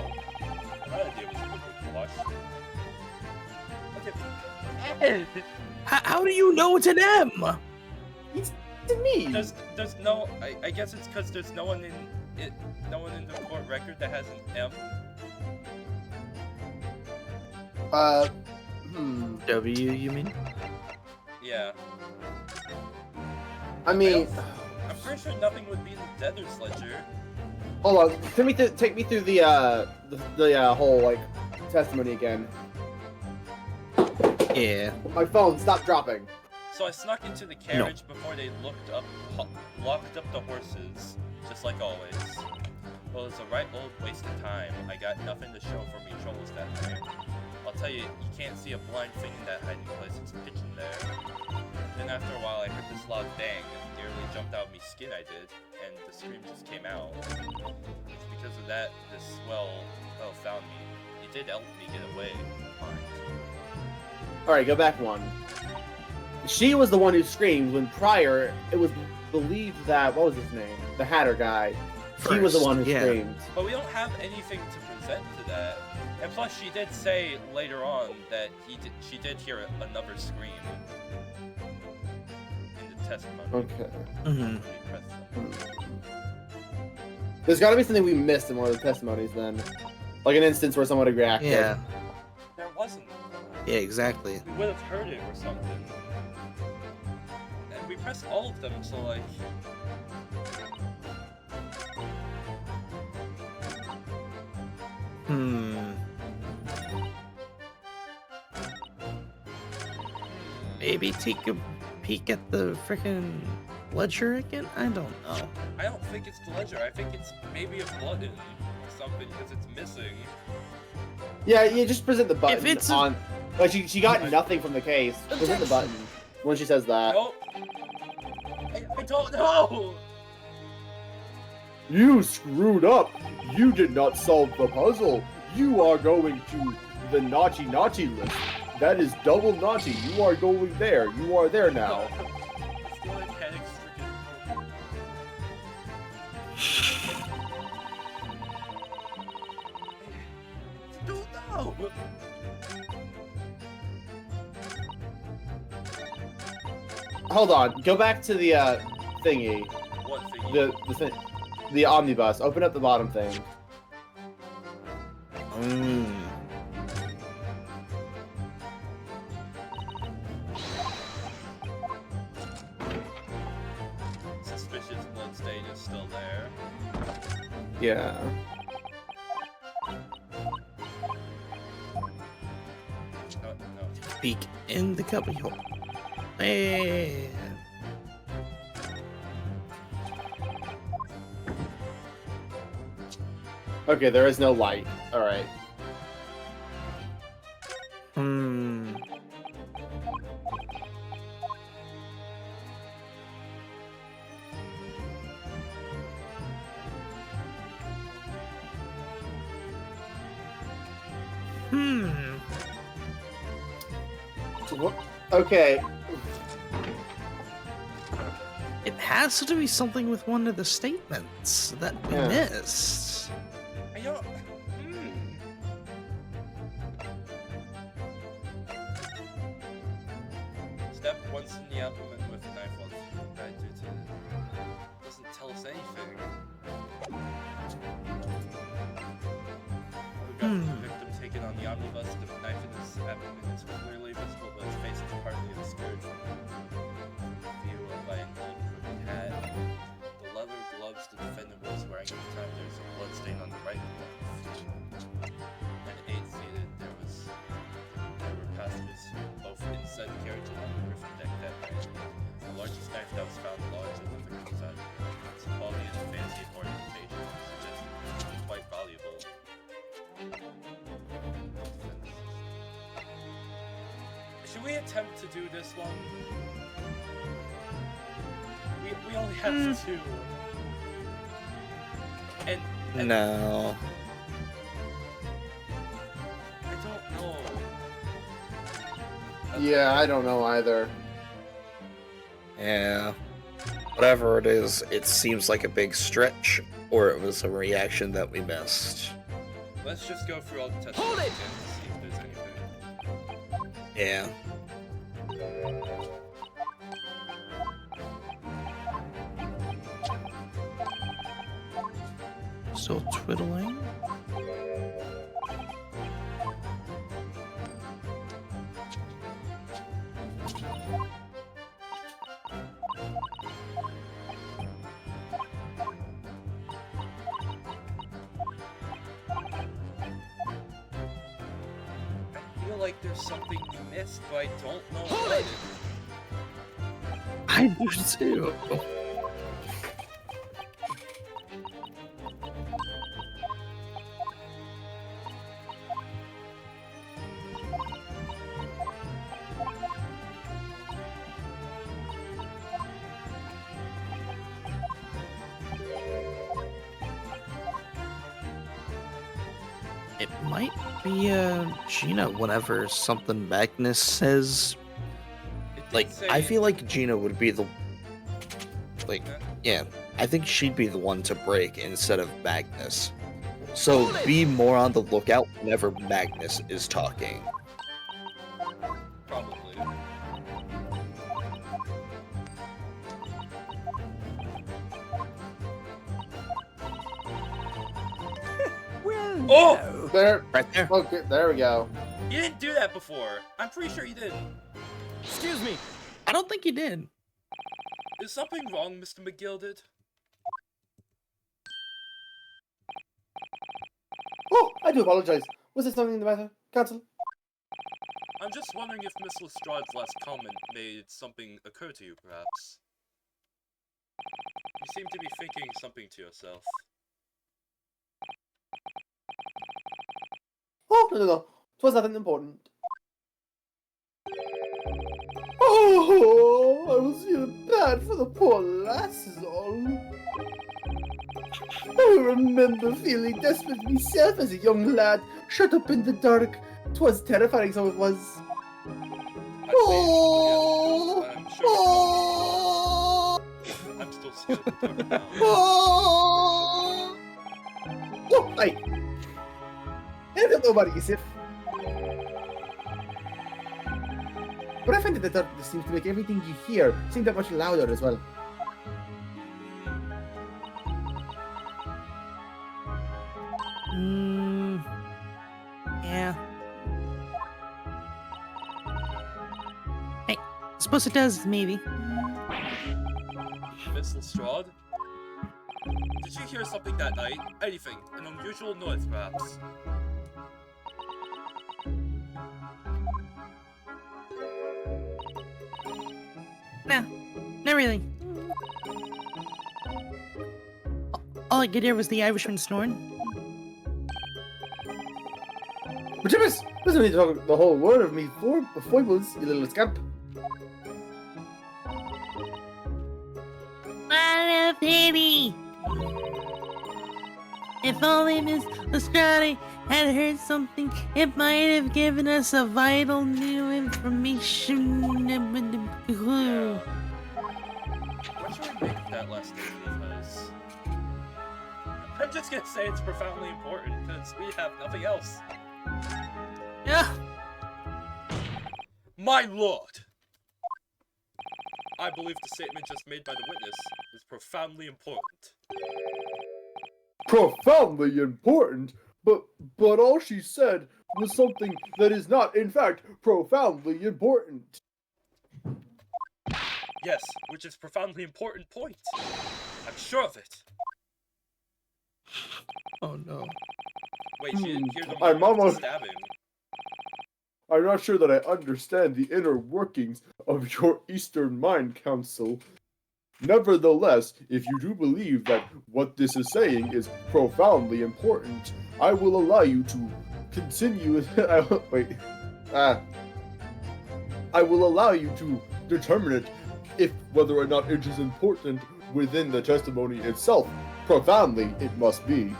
that idea was quickly flushed. How do you know it's an M? It's to me. There's no. I guess it's because there's no one in it. No one in the court record that has an M. W, you mean? Yeah. I mean, I'm pretty sure nothing would be in the debtor's ledger. hold on. Take me through the whole like testimony again. Yeah. My phone, stop dropping. So I snuck into the carriage before they locked up the horses, just like always. Well, it's a right old waste of time. I got nothing to show for me troubles that night. I'll tell you, you can't see a blind thing in that hiding place. It's pitch in there. Then after a while, I heard this loud bang, and nearly jumped out of me skin I did, and the scream just came out. It's because of that this swell found me. He did help me get away. Fine. Alright, go back one. She was the one who screamed when prior it was believed that, what was his name? The Hatter guy. He was the one who screamed. But we don't have anything to present to that. And plus, she did say later on that she did hear another scream in the testimony. Okay. Mm-hmm. There's gotta be something we missed in one of the testimonies then. Like an instance where someone had reacted. Yeah. There wasn't. Yeah, exactly. We would have heard it or something. And we pressed all of them, so like... Maybe take a peek at the frickin' ledger again? I don't know. I don't think it's the ledger. I think it's maybe a button or something because it's missing. Yeah, you just present the button If it's on. Like she got nothing from the case. Present the button when she says that. Nope. I don't know. You screwed up. You did not solve the puzzle. You are going to the naughty naughty list. That is double naughty. You are going there. You are there now. Still in panic stricken. Don't know. Hold on. Go back to the thingy. What thing? The thing. The omnibus. Open up the bottom thing. Suspicious bloodstain is still there. Yeah. No. Peek in the cubby hole. Hey. Okay, there is no light. Alright. Okay. It has to be something with one of the statements that we Yeah. missed. I don't. Step once in the abdomen with a knife once died due to. Doesn't tell us anything. We got the victim taken on the omnibus. The knife in his abdomen is clearly visible, but his face is partly obscured from view by an old crooked hat. The leather gloves the defendant was wearing at the time. There's a blood stain on the right glove. And 8 seated, there were passengers both inside the carriage and on the roof deck that night. The largest knife that was found larger than the victim's out. Its quality and fancy ornamentation suggests it to be quite valuable. Should we attempt to do this one? We only have 2. And No. I don't know. Yeah, I don't know either. Yeah. Whatever it is, it seems like a big stretch, or it was a reaction that we missed. Let's just go through all the testimonies again to see if there's anything. Yeah. Still twiddling. I feel like there's something you missed, but I don't know what it is. I do too. It might be Gina whenever something Magnus says. It did Like, say- I feel like Gina would be the... Like, Okay. yeah. I think she'd be the one to break instead of Magnus. So be more on the lookout whenever Magnus is talking. Probably. Oh! There. Right there. Okay, there we go. You didn't do that before. I'm pretty sure you didn't. Excuse me. I don't think you did. Is something wrong, Mr. McGilded? Oh, I do apologize. Was there something in the matter, Council? I'm just wondering if Miss Lestrade's last comment made something occur to you, perhaps. You seem to be thinking something to yourself. Oh, no. 'Twas nothing important. Oh, I was feeling bad for the poor lasses all. I remember feeling desperate myself as a young lad, shut up in the dark. 'Twas terrifying, so it was. I'd Oh, say, I'm sure oh, I'm still scared of the dark now. oh. Oh, hey. I don't know about Yusuf. But I find that the darkness seems to make everything you hear seem that much louder as well. Yeah. Hey, suppose it does, maybe. Miss Lestrade? Did you hear something that night? Anything? An unusual noise, perhaps? No, not really. All I could hear was the Irishman snoring. But Jimmys, doesn't need to talk the whole word of me foibles, you little scamp. What a pity! If only Miss Lestrade had heard something, it might have given us a vital new information. What should we make of that last statement of hers? I'm just gonna say it's profoundly important, because we have nothing else. Yeah. My lord! I believe the statement just made by the witness is profoundly important. Profoundly important, but all she said was something that is not, in fact, profoundly important. Yes, which is profoundly important point. I'm sure of it. Oh no. Wait, she didn't hear the I'm moment of the almost- stabbing. I'm not sure that I understand the inner workings of your Eastern Mind Council. Nevertheless, if you do believe that what this is saying is profoundly important, I will allow you to continue. I will allow you to determine it if whether or not it is important within the testimony itself. Profoundly, it must be.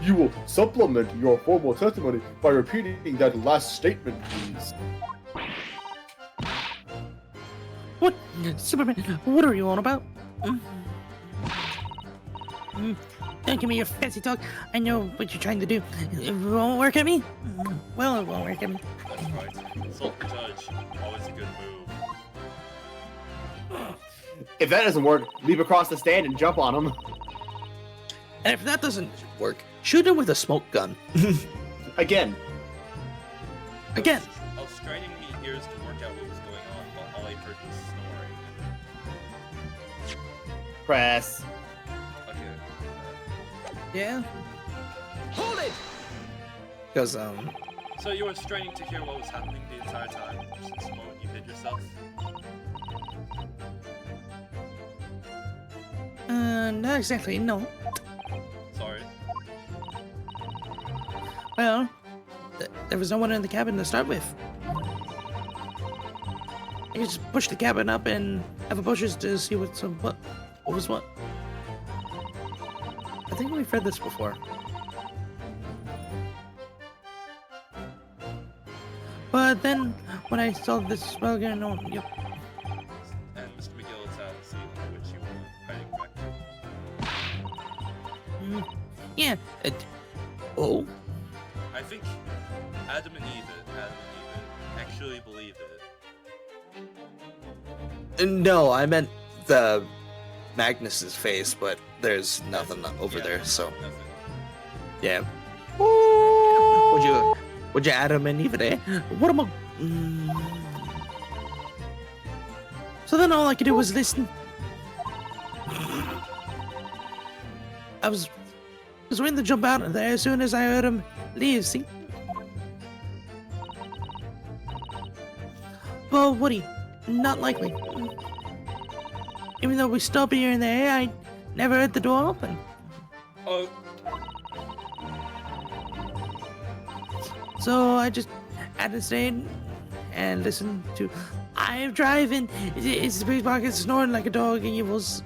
You will supplement your formal testimony by repeating that last statement, please. What? Superman, what are you on about? Don't give me your fancy talk. I know what you're trying to do. It won't work at me? Well, it won't work at me. That's right. Insult the judge. Always a good move. If that doesn't work, leap across the stand and jump on him. And if that doesn't work, shoot him with a smoke gun. Again. Again. I was straining my ears to work out what was going on, while all I heard was snoring. Press. Okay. Yeah. Hold it! Because, So you were straining to hear what was happening the entire time, since the moment you hid yourself? Not exactly, no. Sorry. Well, there was no one in the cabin to start with. You just push the cabin up and have a pushes to see what was what. I think we've read this before. But then, when I saw this spell again, no, yep. And Mr. McGill is out to see which you were hiding back to. Yeah. Oh. I think Adam and Eve actually believe it. no, I meant the Magnus's face, but there's nothing over Yeah, there, so nothing. yeah. Would you add him in even, eh? What am I? So then all I could do was listen. I was waiting to jump out of there as soon as I heard him leave, see? Well, Woody, not likely. Even though we stopped here and there, I never heard the door open. Oh, So I just had to stay and listen to I'm driving, it's the pickpocket snoring like a dog, and you was...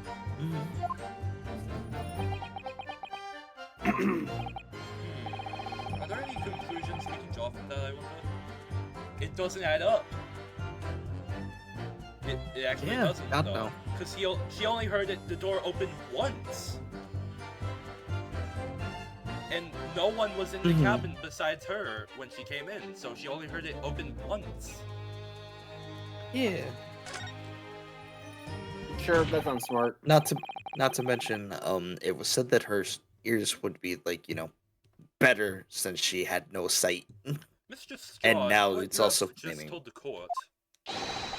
are there any conclusions we can draw from that, I wonder? It doesn't add up. It actually Yeah, doesn't, God though. no. Because she only heard the door open once. And no one was in the cabin besides her when she came in, so she only heard it open once. Yeah. Sure, that sounds smart. Not to mention, it was said that her ears would be like, better since she had no sight. Mr. Straw, And now what it's you also have just claiming. told the court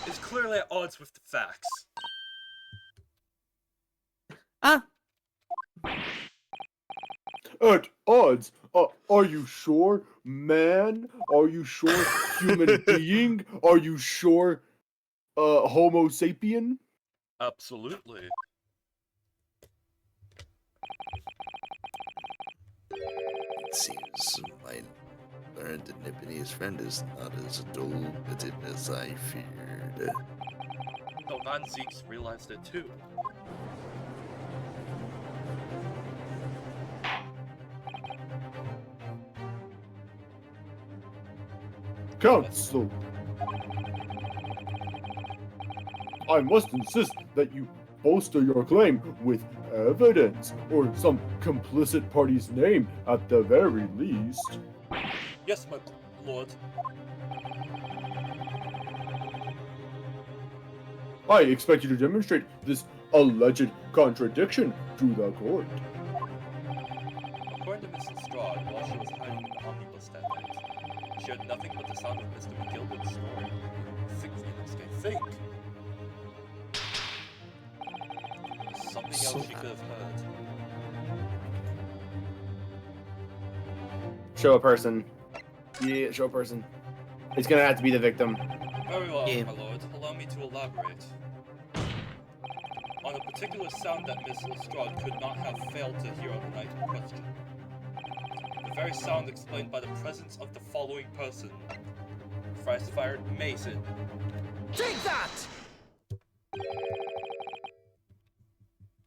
is clearly at odds with the facts. Ah, At odds? Are you sure, man? Are you sure, human being? Are you sure, Homo sapien? Absolutely. It seems my learned Nipponese friend is not as dull-witted as I feared. No, Van Zeeks realized it too. Counsel, I must insist that you bolster your claim with evidence, or some complicit party's name at the very least. Yes, my lord. I expect you to demonstrate this alleged contradiction to the court. According to Mrs. Strahd, while she was hiding in the omnibus that night, she heard nothing but the sound of Mr. McGilden's snoring. Think, Ryunosuke, think! Something else she could have heard. Show a person. Yeah, show a person. It's gonna have to be the victim. Very well, Yeah. my lord. Allow me to elaborate. On a particular sound that Miss Lestrade could not have failed to hear on the night in question. The very sound explained by the presence of the following person. Thrice-fired Mason. Take that!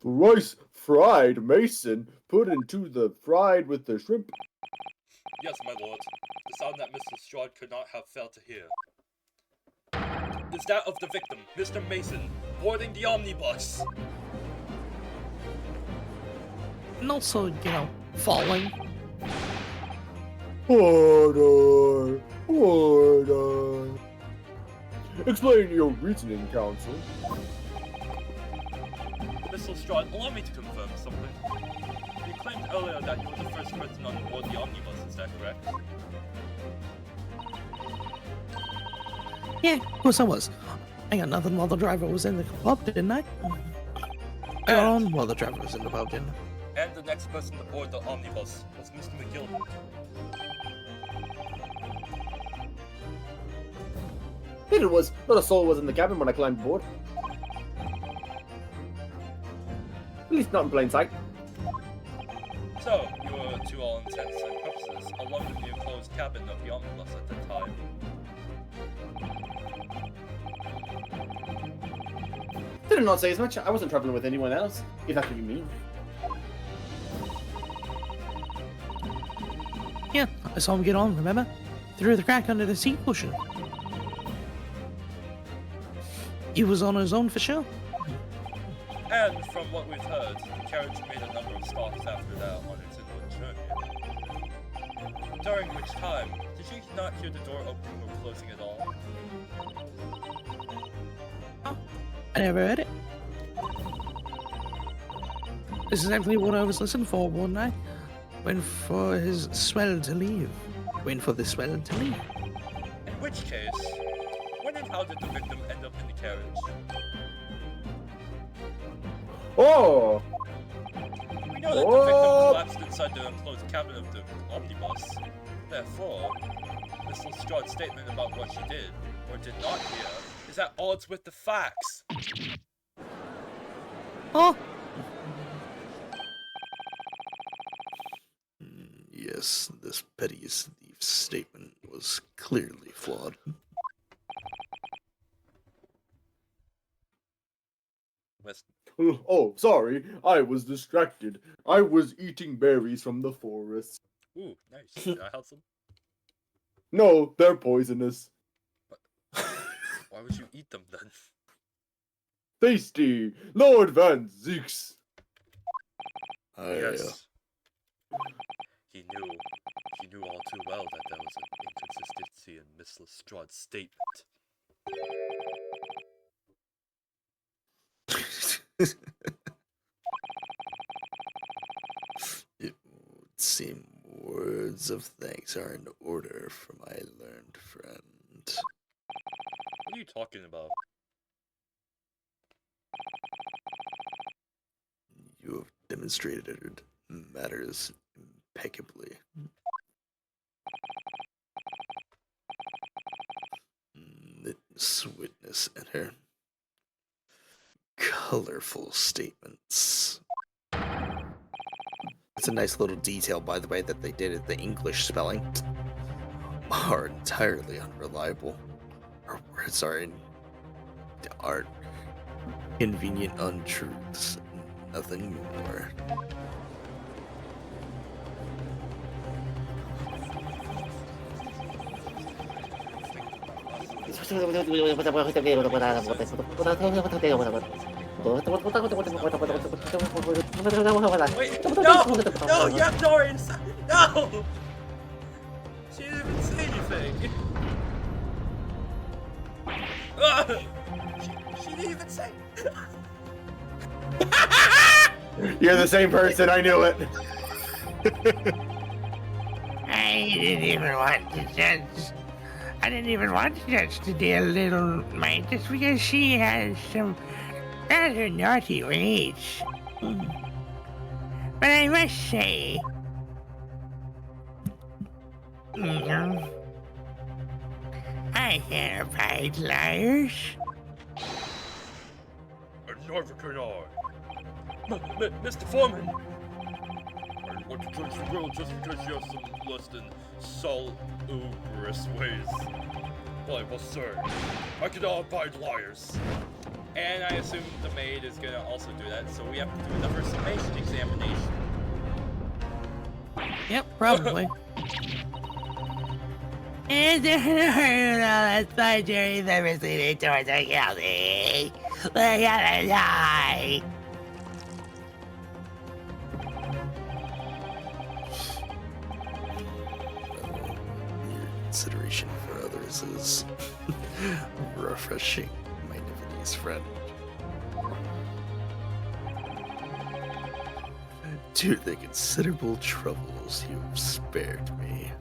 Thrice fried Mason, put into the fried with the shrimp? Yes, my lord. The sound that Mr. Strahd could not have failed to hear is that of the victim, Mr. Mason, boarding the omnibus. And also, you know, falling. Order! Order! Explain your reasoning, counsel. Mr. Strahd, allow me to confirm something. You claimed earlier that you were the first person on board the omnibus, is that correct? Yeah, of course I was. I got nothing while the driver was in the pub, didn't I? I got on while the driver was in the pub, didn't I? And the next person to board the omnibus was Mr. McGriddle. It was. Not a soul was in the cabin when I climbed aboard. At least not in plain sight. So, you were, to all intents and purposes, alone in the enclosed cabin of the omnibus at the time. Did it not say as much? I wasn't traveling with anyone else, if that's what you mean. Yeah, I saw him get on, remember? Through the crack under the seat cushion. He was on his own for sure. And from what we've heard, the carriage made a number of stops after that on its inward journey. During which time, did you not hear the door opening or closing at all? I never heard it. This is exactly what I was listening for one night. Waiting for his swell to leave. Waiting for the swell to leave. In which case, when and how did the victim end up in the carriage? Oh! We know that the victim collapsed inside the enclosed cabin of the omnibus. Therefore, Miss Lestrade's statement about what she did, or did not hear, is at odds with the facts. Oh! Yes, this petty thief's statement was clearly flawed. West. Oh, sorry. I was distracted. I was eating berries from the forest. Ooh, nice. Can I have some? No, they're poisonous. Why would you eat them then? Tasty! Lord Van Zeeks! Yes. He knew all too well that there was an inconsistency in Miss Lestrade's statement. It would seem words of thanks are in order for my learned friend. What are you talking about? You have demonstrated matters impeccably. This witness and her colorful statements. It's a nice little detail, by the way, that they did it. The English spelling are entirely unreliable. Our words are convenient untruths, nothing more. Wait, no, you have Nora inside. No! She didn't even say anything. She didn't even say. You're the same person, I knew it. I didn't even want to judge. I didn't even want to judge the dear little mite just because she has some rather naughty ways. But I must say, I can't abide liars. And neither can I. Mr. Foreman! I don't want to judge the girl just because she has some less than salubrious ways. But I must say, I cannot abide liars. And I assume the maid is gonna also do that, so we have to do another summation examination. Yep, probably. That's why Jerry's never seen it towards her guilty. We're gonna die. Your consideration for others is refreshing, my Nifty's friend. To the considerable troubles you've spared me.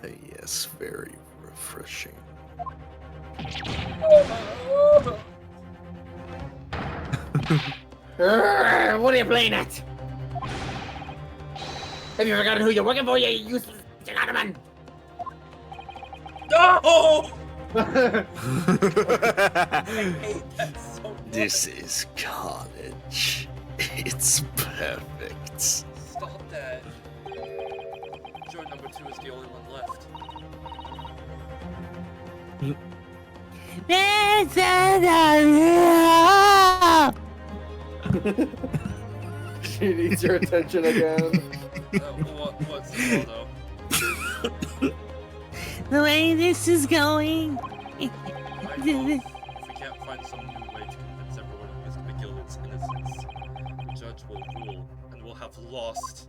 Yes, very refreshing. What are you playing at? Have you forgotten who you're working for, you useless gentleman? No! I hate that so much. This is carnage. It's perfect. Stop that. Joy number 2 is the only one left. She needs your attention again. What's the though? The way this is going. I hope if we can't find some new way to convince everyone of Mr. McGillen's innocence, the judge will rule and we'll have lost.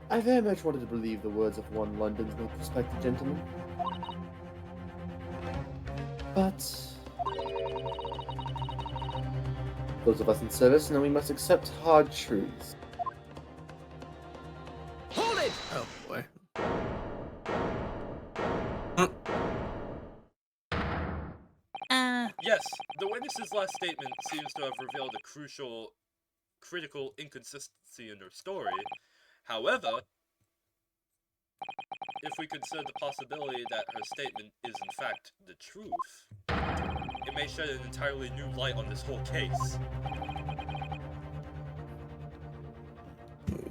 I very much wanted to believe the words of one London's most respected gentleman. But those of us in service know we must accept hard truths. Hold it! Oh boy. Yes, the witness's last statement seems to have revealed a critical inconsistency in her story. However, if we consider the possibility that her statement is in fact the truth, it may shed an entirely new light on this whole case.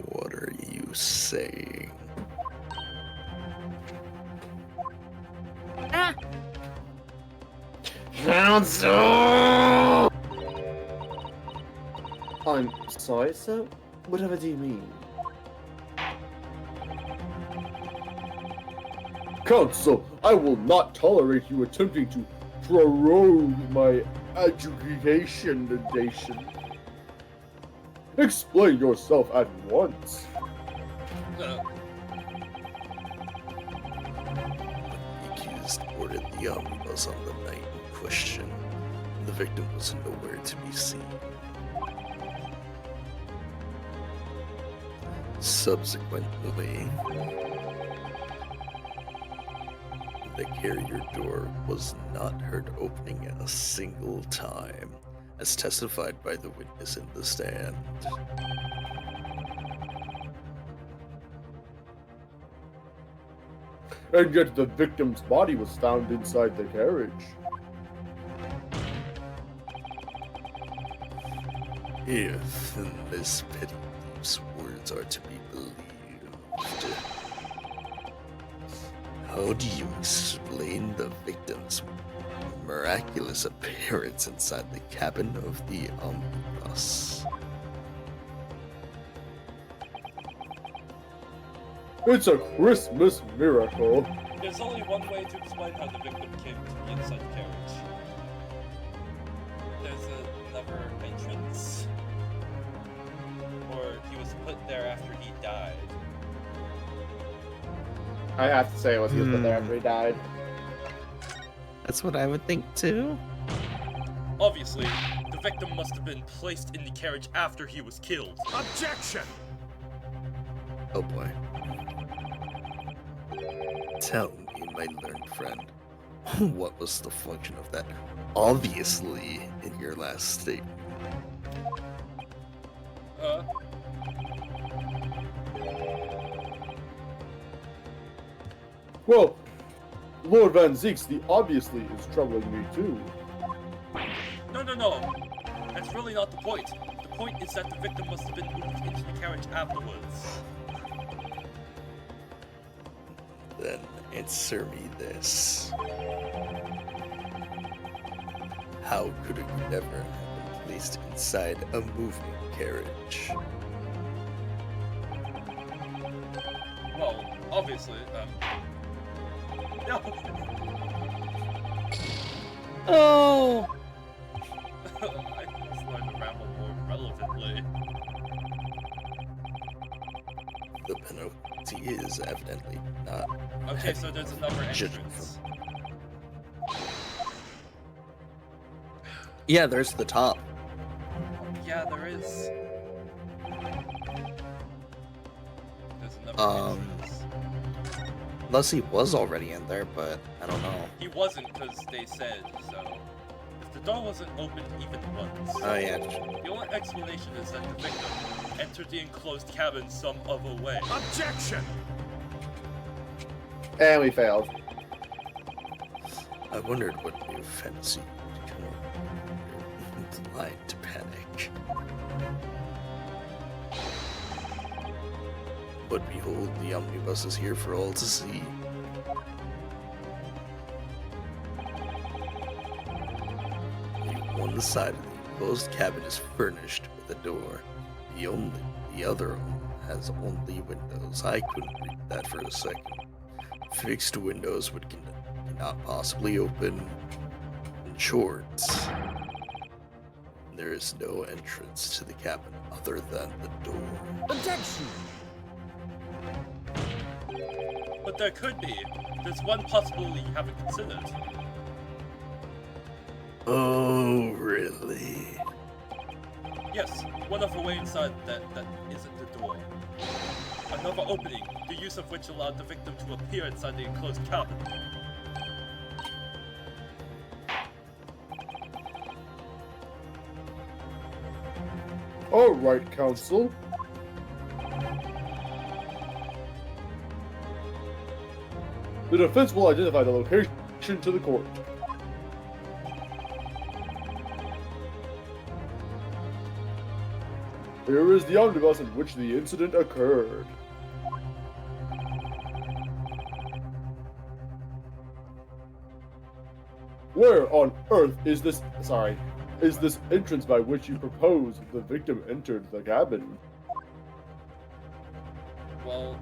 What are you saying? Counsel! I'm sorry, sir? Whatever do you mean? Counsel, I will not tolerate you attempting to prorogue my adjudication. Explain yourself at once. The accused boarded the omnibus on the night in question. The victim was nowhere to be seen. Subsequently, the carrier door was not heard opening a single time, as testified by the witness in the stand. And yet the victim's body was found inside the carriage. If Miss Pettileaf's words are to be believed, how do you explain the victim's miraculous appearance inside the cabin of the omnibus? It's a Christmas miracle. There's only one way to explain how the victim came to be inside the carriage. There's another entrance. Or he was put there after he died. I have to say it was he was put there after he died. That's what I would think too. Obviously, the victim must have been placed in the carriage after he was killed. Objection! Oh boy. Tell me, my learned friend, what was the function of that obviously in your last statement? Well, Lord Van Zeeks, the obviously is troubling me too. No. That's really not the point. The point is that the victim must have been moved into the carriage afterwards. Then answer me this. How could it never have been placed inside a moving carriage? Well, obviously, no. Oh! I just learned to ramble more relevantly. The penalty is evidently not. Okay, so there's another Judging entrance. Yeah, there's the top. Yeah, there is. There's another entrance. Unless he was already in there, but I don't know. He wasn't, because they said so. If the door wasn't opened even once. Oh yeah. The only explanation is that the victim entered the enclosed cabin some other way. Objection! And we failed. I wondered what new fantasy would come up. Inclined to panic. But behold, the omnibus is here for all to see. One side of the enclosed cabin is furnished with a door. The other has only windows. I couldn't read that for a second. Fixed windows would cannot possibly open. In short, there is no entrance to the cabin other than the door. Objection! But there could be. There's one possibility you haven't considered. Oh, really? Yes, one other way inside that isn't the door. Another opening, the use of which allowed the victim to appear inside the enclosed cabin. All right, counsel. The defense will identify the location to the court. Here is the omnibus in which the incident occurred. Where on earth is this entrance by which you propose the victim entered the cabin? Well,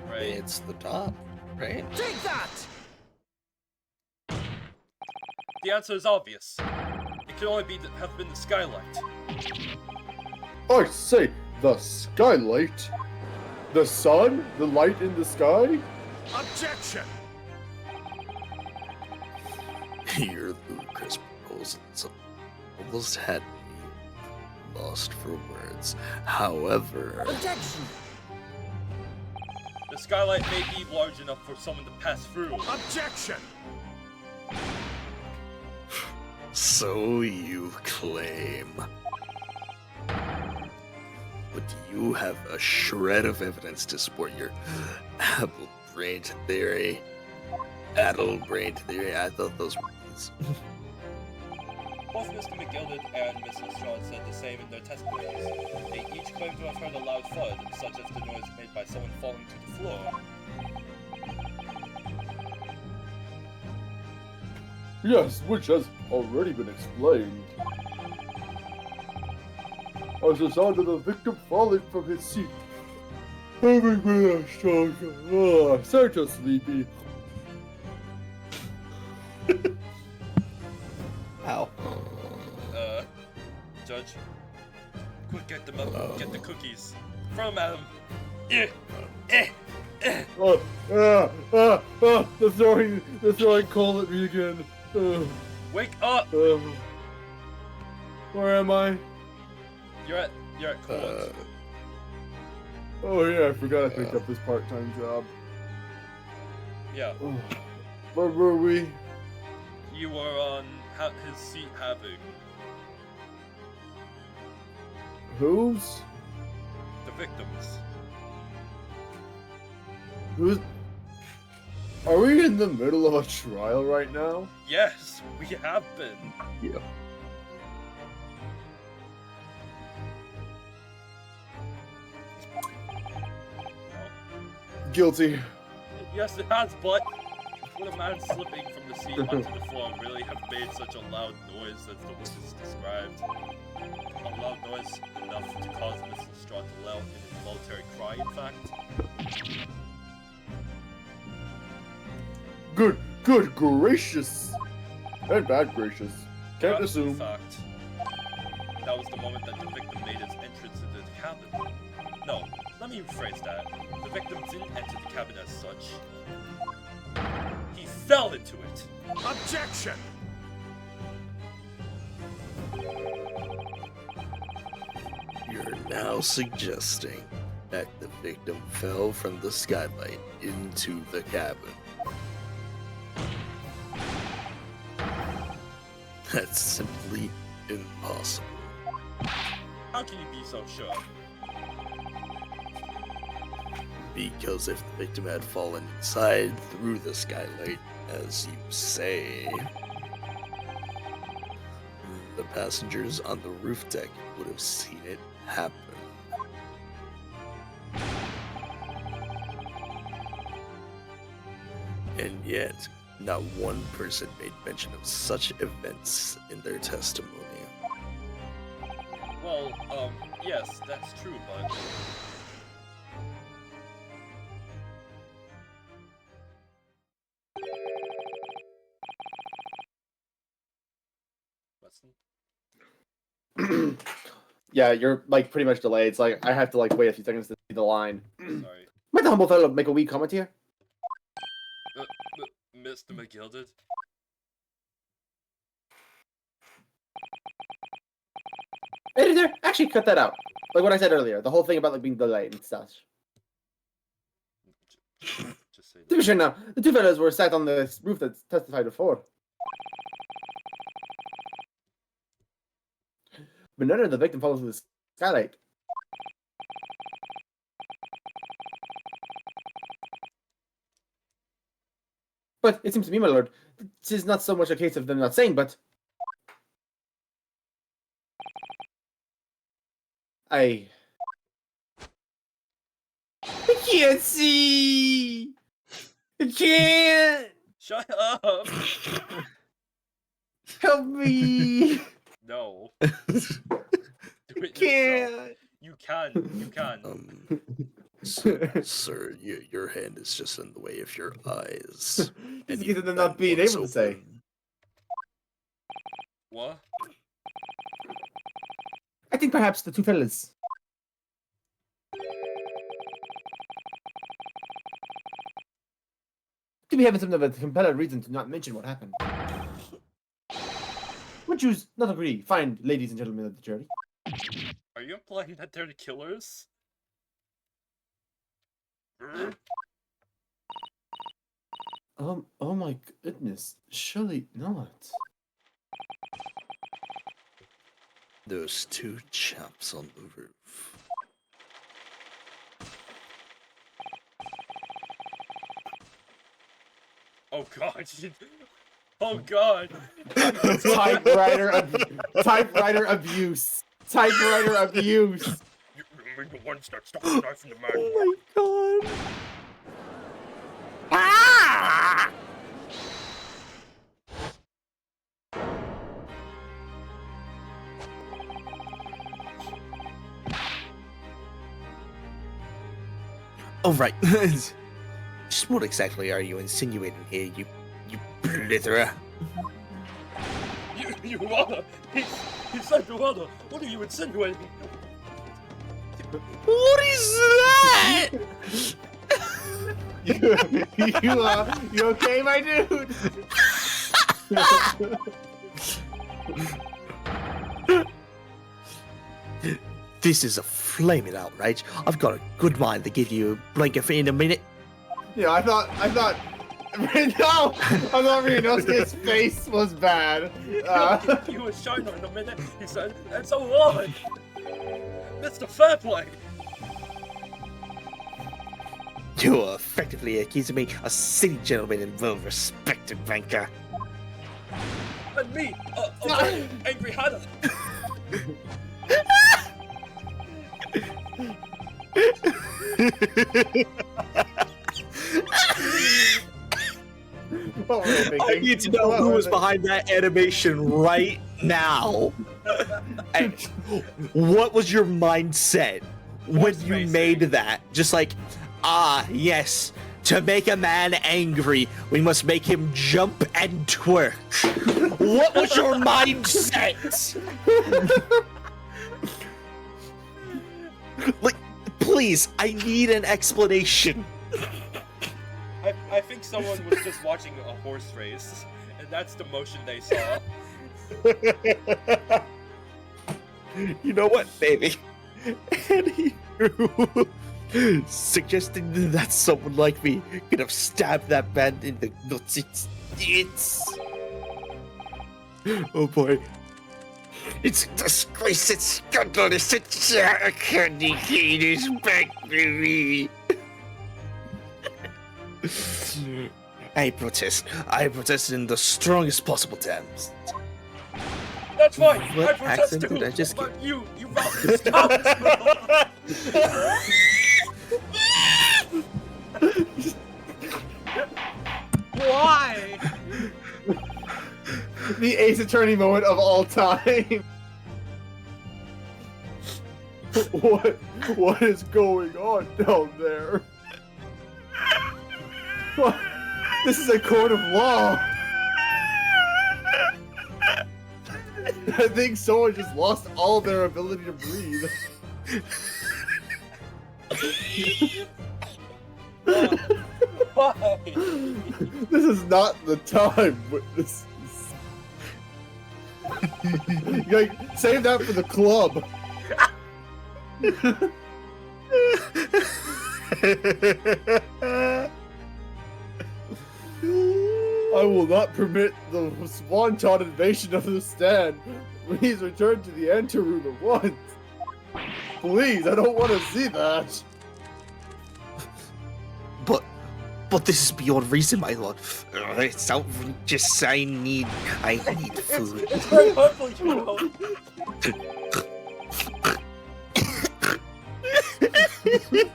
right. It's the top, right? Take that! The answer is obvious. It can only have been the skylight. I say, the skylight? The sun? The light in the sky? Objection! Your ludicrous proposals almost had me lost for words. However, Objection! The skylight may be large enough for someone to pass through. Objection! so you claim. But do you have a shred of evidence to support your apple-brained theory? Addle-brained theory? I thought those were these. Both Mr. McGriddle and Mrs. Shaw said the same in their testimonies. They each claimed to have heard a loud thud, such as the noise made by someone falling to the floor. Yes, which has already been explained. As the sound of the victim falling from his seat. Having been a strong, such a sleepy. Ow. Judge. Quick, get them up, get the cookies. Throw them at him. The throwing coal at me again. Wake up! Where am I? You're at court. Oh yeah, I forgot I picked up this part-time job. Yeah. Where were we? You were on his seat having Whose? the victims. Who's? Are we in the middle of a trial right now? Yes, we have been. Yeah. Guilty. Yes, it has, but would a man slipping from the seat onto the floor really have made such a loud noise as the witness described? A loud noise enough to cause Mr. Straw to let out an involuntary cry, in fact? Good gracious! And bad gracious. Can't Perhaps, assume. in fact, that was the moment that the victim made his entrance into the cabin. No, let me rephrase that. The victim didn't enter the cabin as such. He fell into it. Objection! You're now suggesting that the victim fell from the skylight into the cabin. That's simply impossible. How can you be so sure? Because if the victim had fallen inside through the skylight, as you say, the passengers on the roof deck would have seen it happen. And yet, not one person made mention of such events in their testimony. Well, yes, that's true, but... Weston? Yeah, you're like pretty much delayed. It's like I have to like wait a few seconds to see the line. Sorry. Might the humble fellow make a wee comment here? Mr. McGriddle? Editor, actually cut that out. Like what I said earlier, the whole thing about like being delayed and stuff. Just say To be that. sure now, the two fellows were sat on the roof that testified before. But none of the victim follows the skylight. But it seems to me, my lord, this is not so much a case of them not saying, but I can't see. I can't. Shut up! Help me. No. Do it yourself. Can't. You can. You can. Sir, your hand is just in the way of your eyes. It's And because of them that not being one's able to say. open. What? I think perhaps the two fellas. To be having something of a compelling reason to not mention what happened. Would you not agree, fine ladies and gentlemen of the jury? Are you implying that they're the killers? Oh my goodness, surely not. Those two chaps on the roof. Oh god. Oh god. Typewriter abuse. Typewriter abuse. You mean the ones that stuck the knife in the man? Oh my god. Ah! Oh, right. Just what exactly are you insinuating here, you blitherer? You are. He said you are. What are you insinuating? What is that? You okay, my dude? This is a flaming outrage. I've got a good mind to give you a blanket in a minute. Yeah, I thought no, I thought Ryunosuke's face was bad. He was showing in a minute. He said, "And so on, Mr. Fairplay." You are effectively accusing me of city gentleman and well-respected banker. And me, angry Hannah. What were they thinking? I need to know What who were was they- behind that animation right now. And what was your mindset when Horse you racing. made that? Just like, yes, to make a man angry, we must make him jump and twerk. What was your mindset? Like, please, I need an explanation. I think someone was just watching a horse race, and that's the motion they saw. You know what, baby? Anywho, suggesting that someone like me could have stabbed that man in the nuts. It's... Oh boy. It's a disgrace, it's scandalous, it's a candy cane is back, baby. I protest in the strongest possible terms. That's fine. What I protest accent too. did I just But you rotten scum. Why? The Ace Attorney moment of all time. What is going on down there? What? This is a court of law. I think someone just lost all their ability to breathe. Why? This is not the time. Witnesses. Like, save that for the club. I will not permit the wanton invasion of the stand. Please return to the anteroom at once. Please, I don't want to see that. But this is beyond reason, my lord. It's outrageous. I need food. It's very hard for you, know.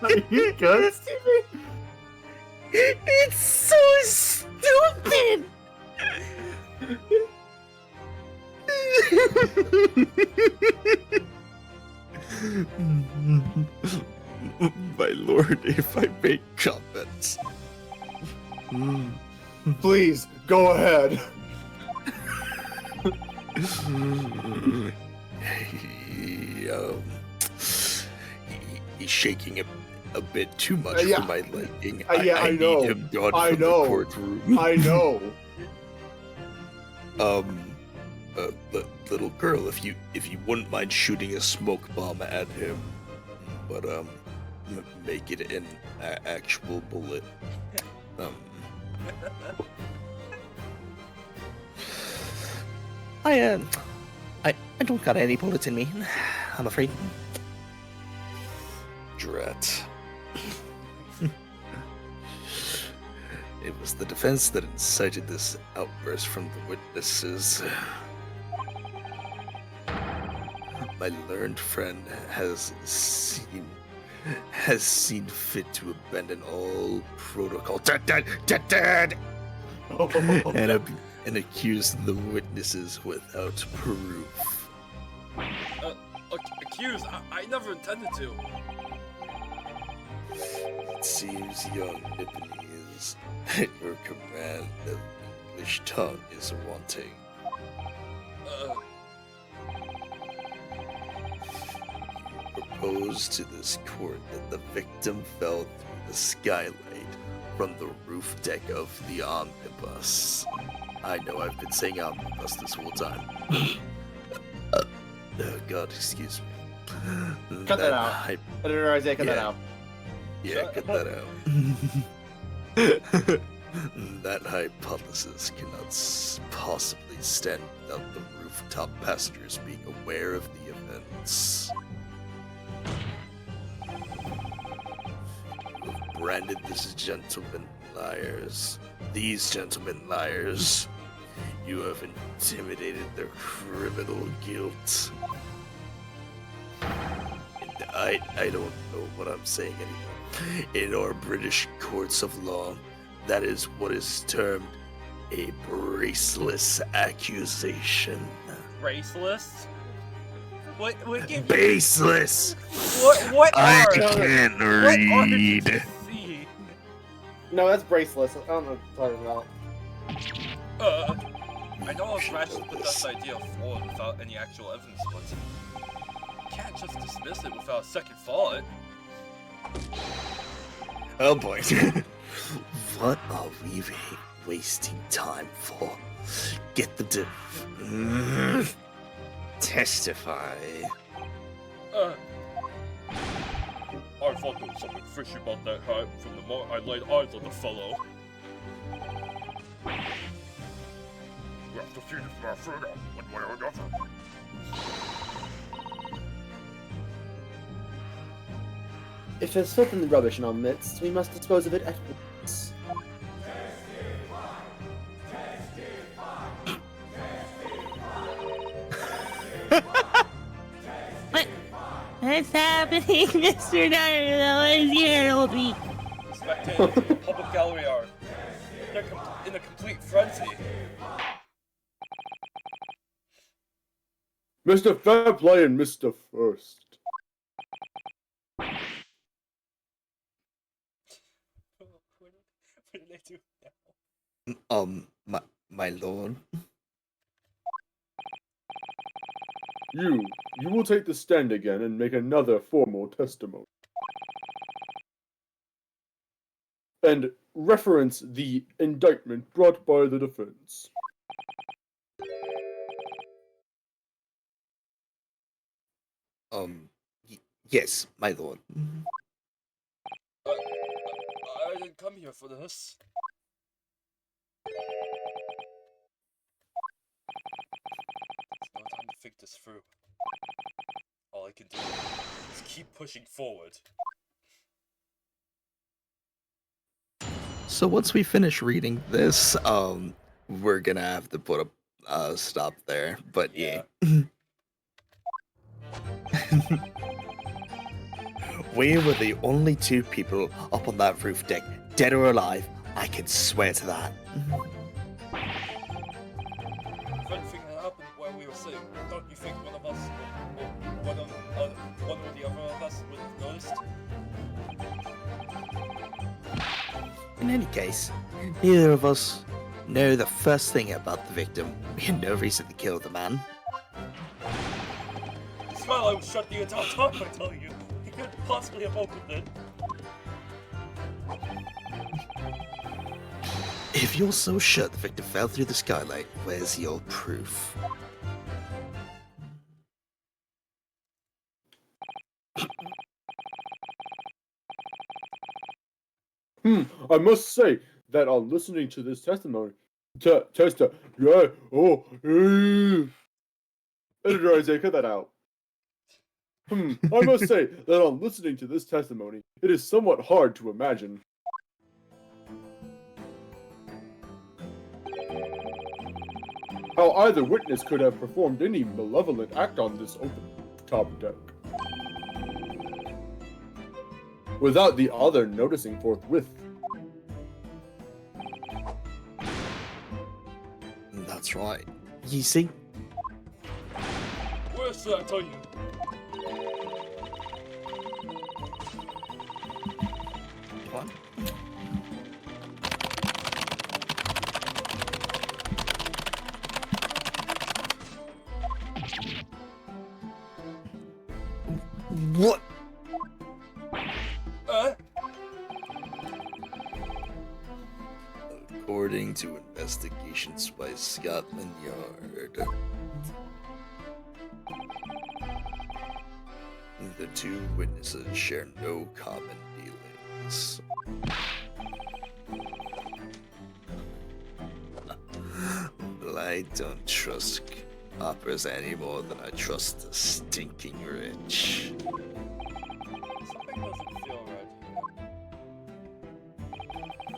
Are you good, Stevie? It's so stupid. My lord, if I make comments. Please, go ahead. He's shaking a bit too much Yeah. for my liking. Yeah, I know. need him gone I from know. the courtroom. I know. Little girl, if you wouldn't mind shooting a smoke bomb at him, but make it an actual bullet. I don't got any bullets in me, I'm afraid. Drat. It was the defense that incited this outburst from the witnesses. My learned friend has seen fit to abandon all protocol and accuse the witnesses without proof. Accused? I never intended to. It seems young Nippony is at your command. The English tongue is wanting. You propose to this court that the victim fell through the skylight from the roof deck of the omnibus. I know I've been saying omnibus this whole time. Oh God, excuse me. Cut that out. Editor Isaiah, cut that Yeah. out. Yeah, cut that out. That hypothesis cannot possibly stand without the rooftop passengers being aware of the events. You have branded these gentlemen liars. You have intimidated their criminal guilt. And I don't know what I'm saying anymore. In our British courts of law, that is what is termed a braceless accusation. Braceless? What gave you... Baseless! What I are... can't What are did you read. see? No, that's braceless. I don't know what you're talking about. I know if Ratchet put this idea forward without any actual evidence, but you can't just dismiss it without a second thought. Oh boy. What are we wasting time for? Get them to testify. I thought there was something fishy about that hat from the moment I laid eyes on the fellow. We have to see this man further, one way or another. If there's filth in the rubbish in our midst, we must dispose of it at once. What's happening, Mr. Naruto? Is here, old me? The spectators in the public gallery are in a complete frenzy. Mr. Fairplay and Mr. First. What did they do now? My lord. You will take the stand again and make another formal testimony. And reference the indictment brought by the defense. Yes, my lord. I didn't come here for this. There's no time to think this through. All I can do is keep pushing forward. So once we finish reading this, we're gonna have to put a stop there. But yeah. We were the only two people up on that roof deck, dead or alive. I can swear to that. If anything had happened while we were sitting, don't you think one of us, or one or the other of us, would have noticed? In any case, neither of us know the first thing about the victim. We had no reason to kill the man. Smile, I was shut the entire time, I tell you. He couldn't possibly have opened it. If you're so sure the victim fell through the skylight, where's your proof? I must say that on listening to this testimony, Editor Isaiah, cut that out. I must say that on listening to this testimony, it is somewhat hard to imagine how either witness could have performed any malevolent act on this open top deck without the other noticing forthwith. That's right. You see? Where's that, I tell you? Come on. What? According to investigations by Scotland Yard, the two witnesses share no common dealings. Well, I don't trust coppers any more than I trust the stinking rich. Something doesn't feel right here.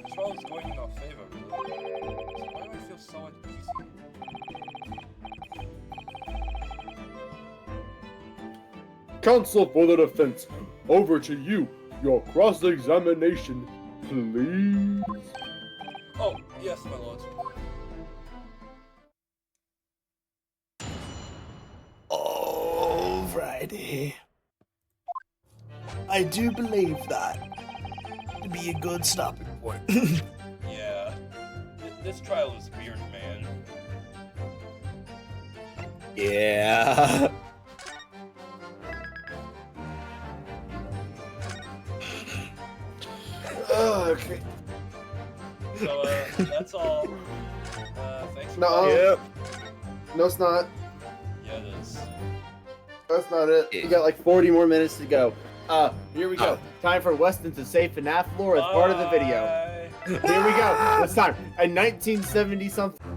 This trial is going in our favor, really. So why do I feel so uneasy? Counsel for the defense, over to you. Your cross-examination, please. Oh, yes, my lord. society. I do believe that to be a good stopping point. Yeah. This trial is weird, man. Yeah. Okay. So, that's all. Thanks for No. watching. Yep. No, it's not. Yeah, it is. That's not it. We got like 40 more minutes to go. Here we go. Time for Weston to say FNAF lore as part of the video. Bye. Here we go. It's time. In 1970 something.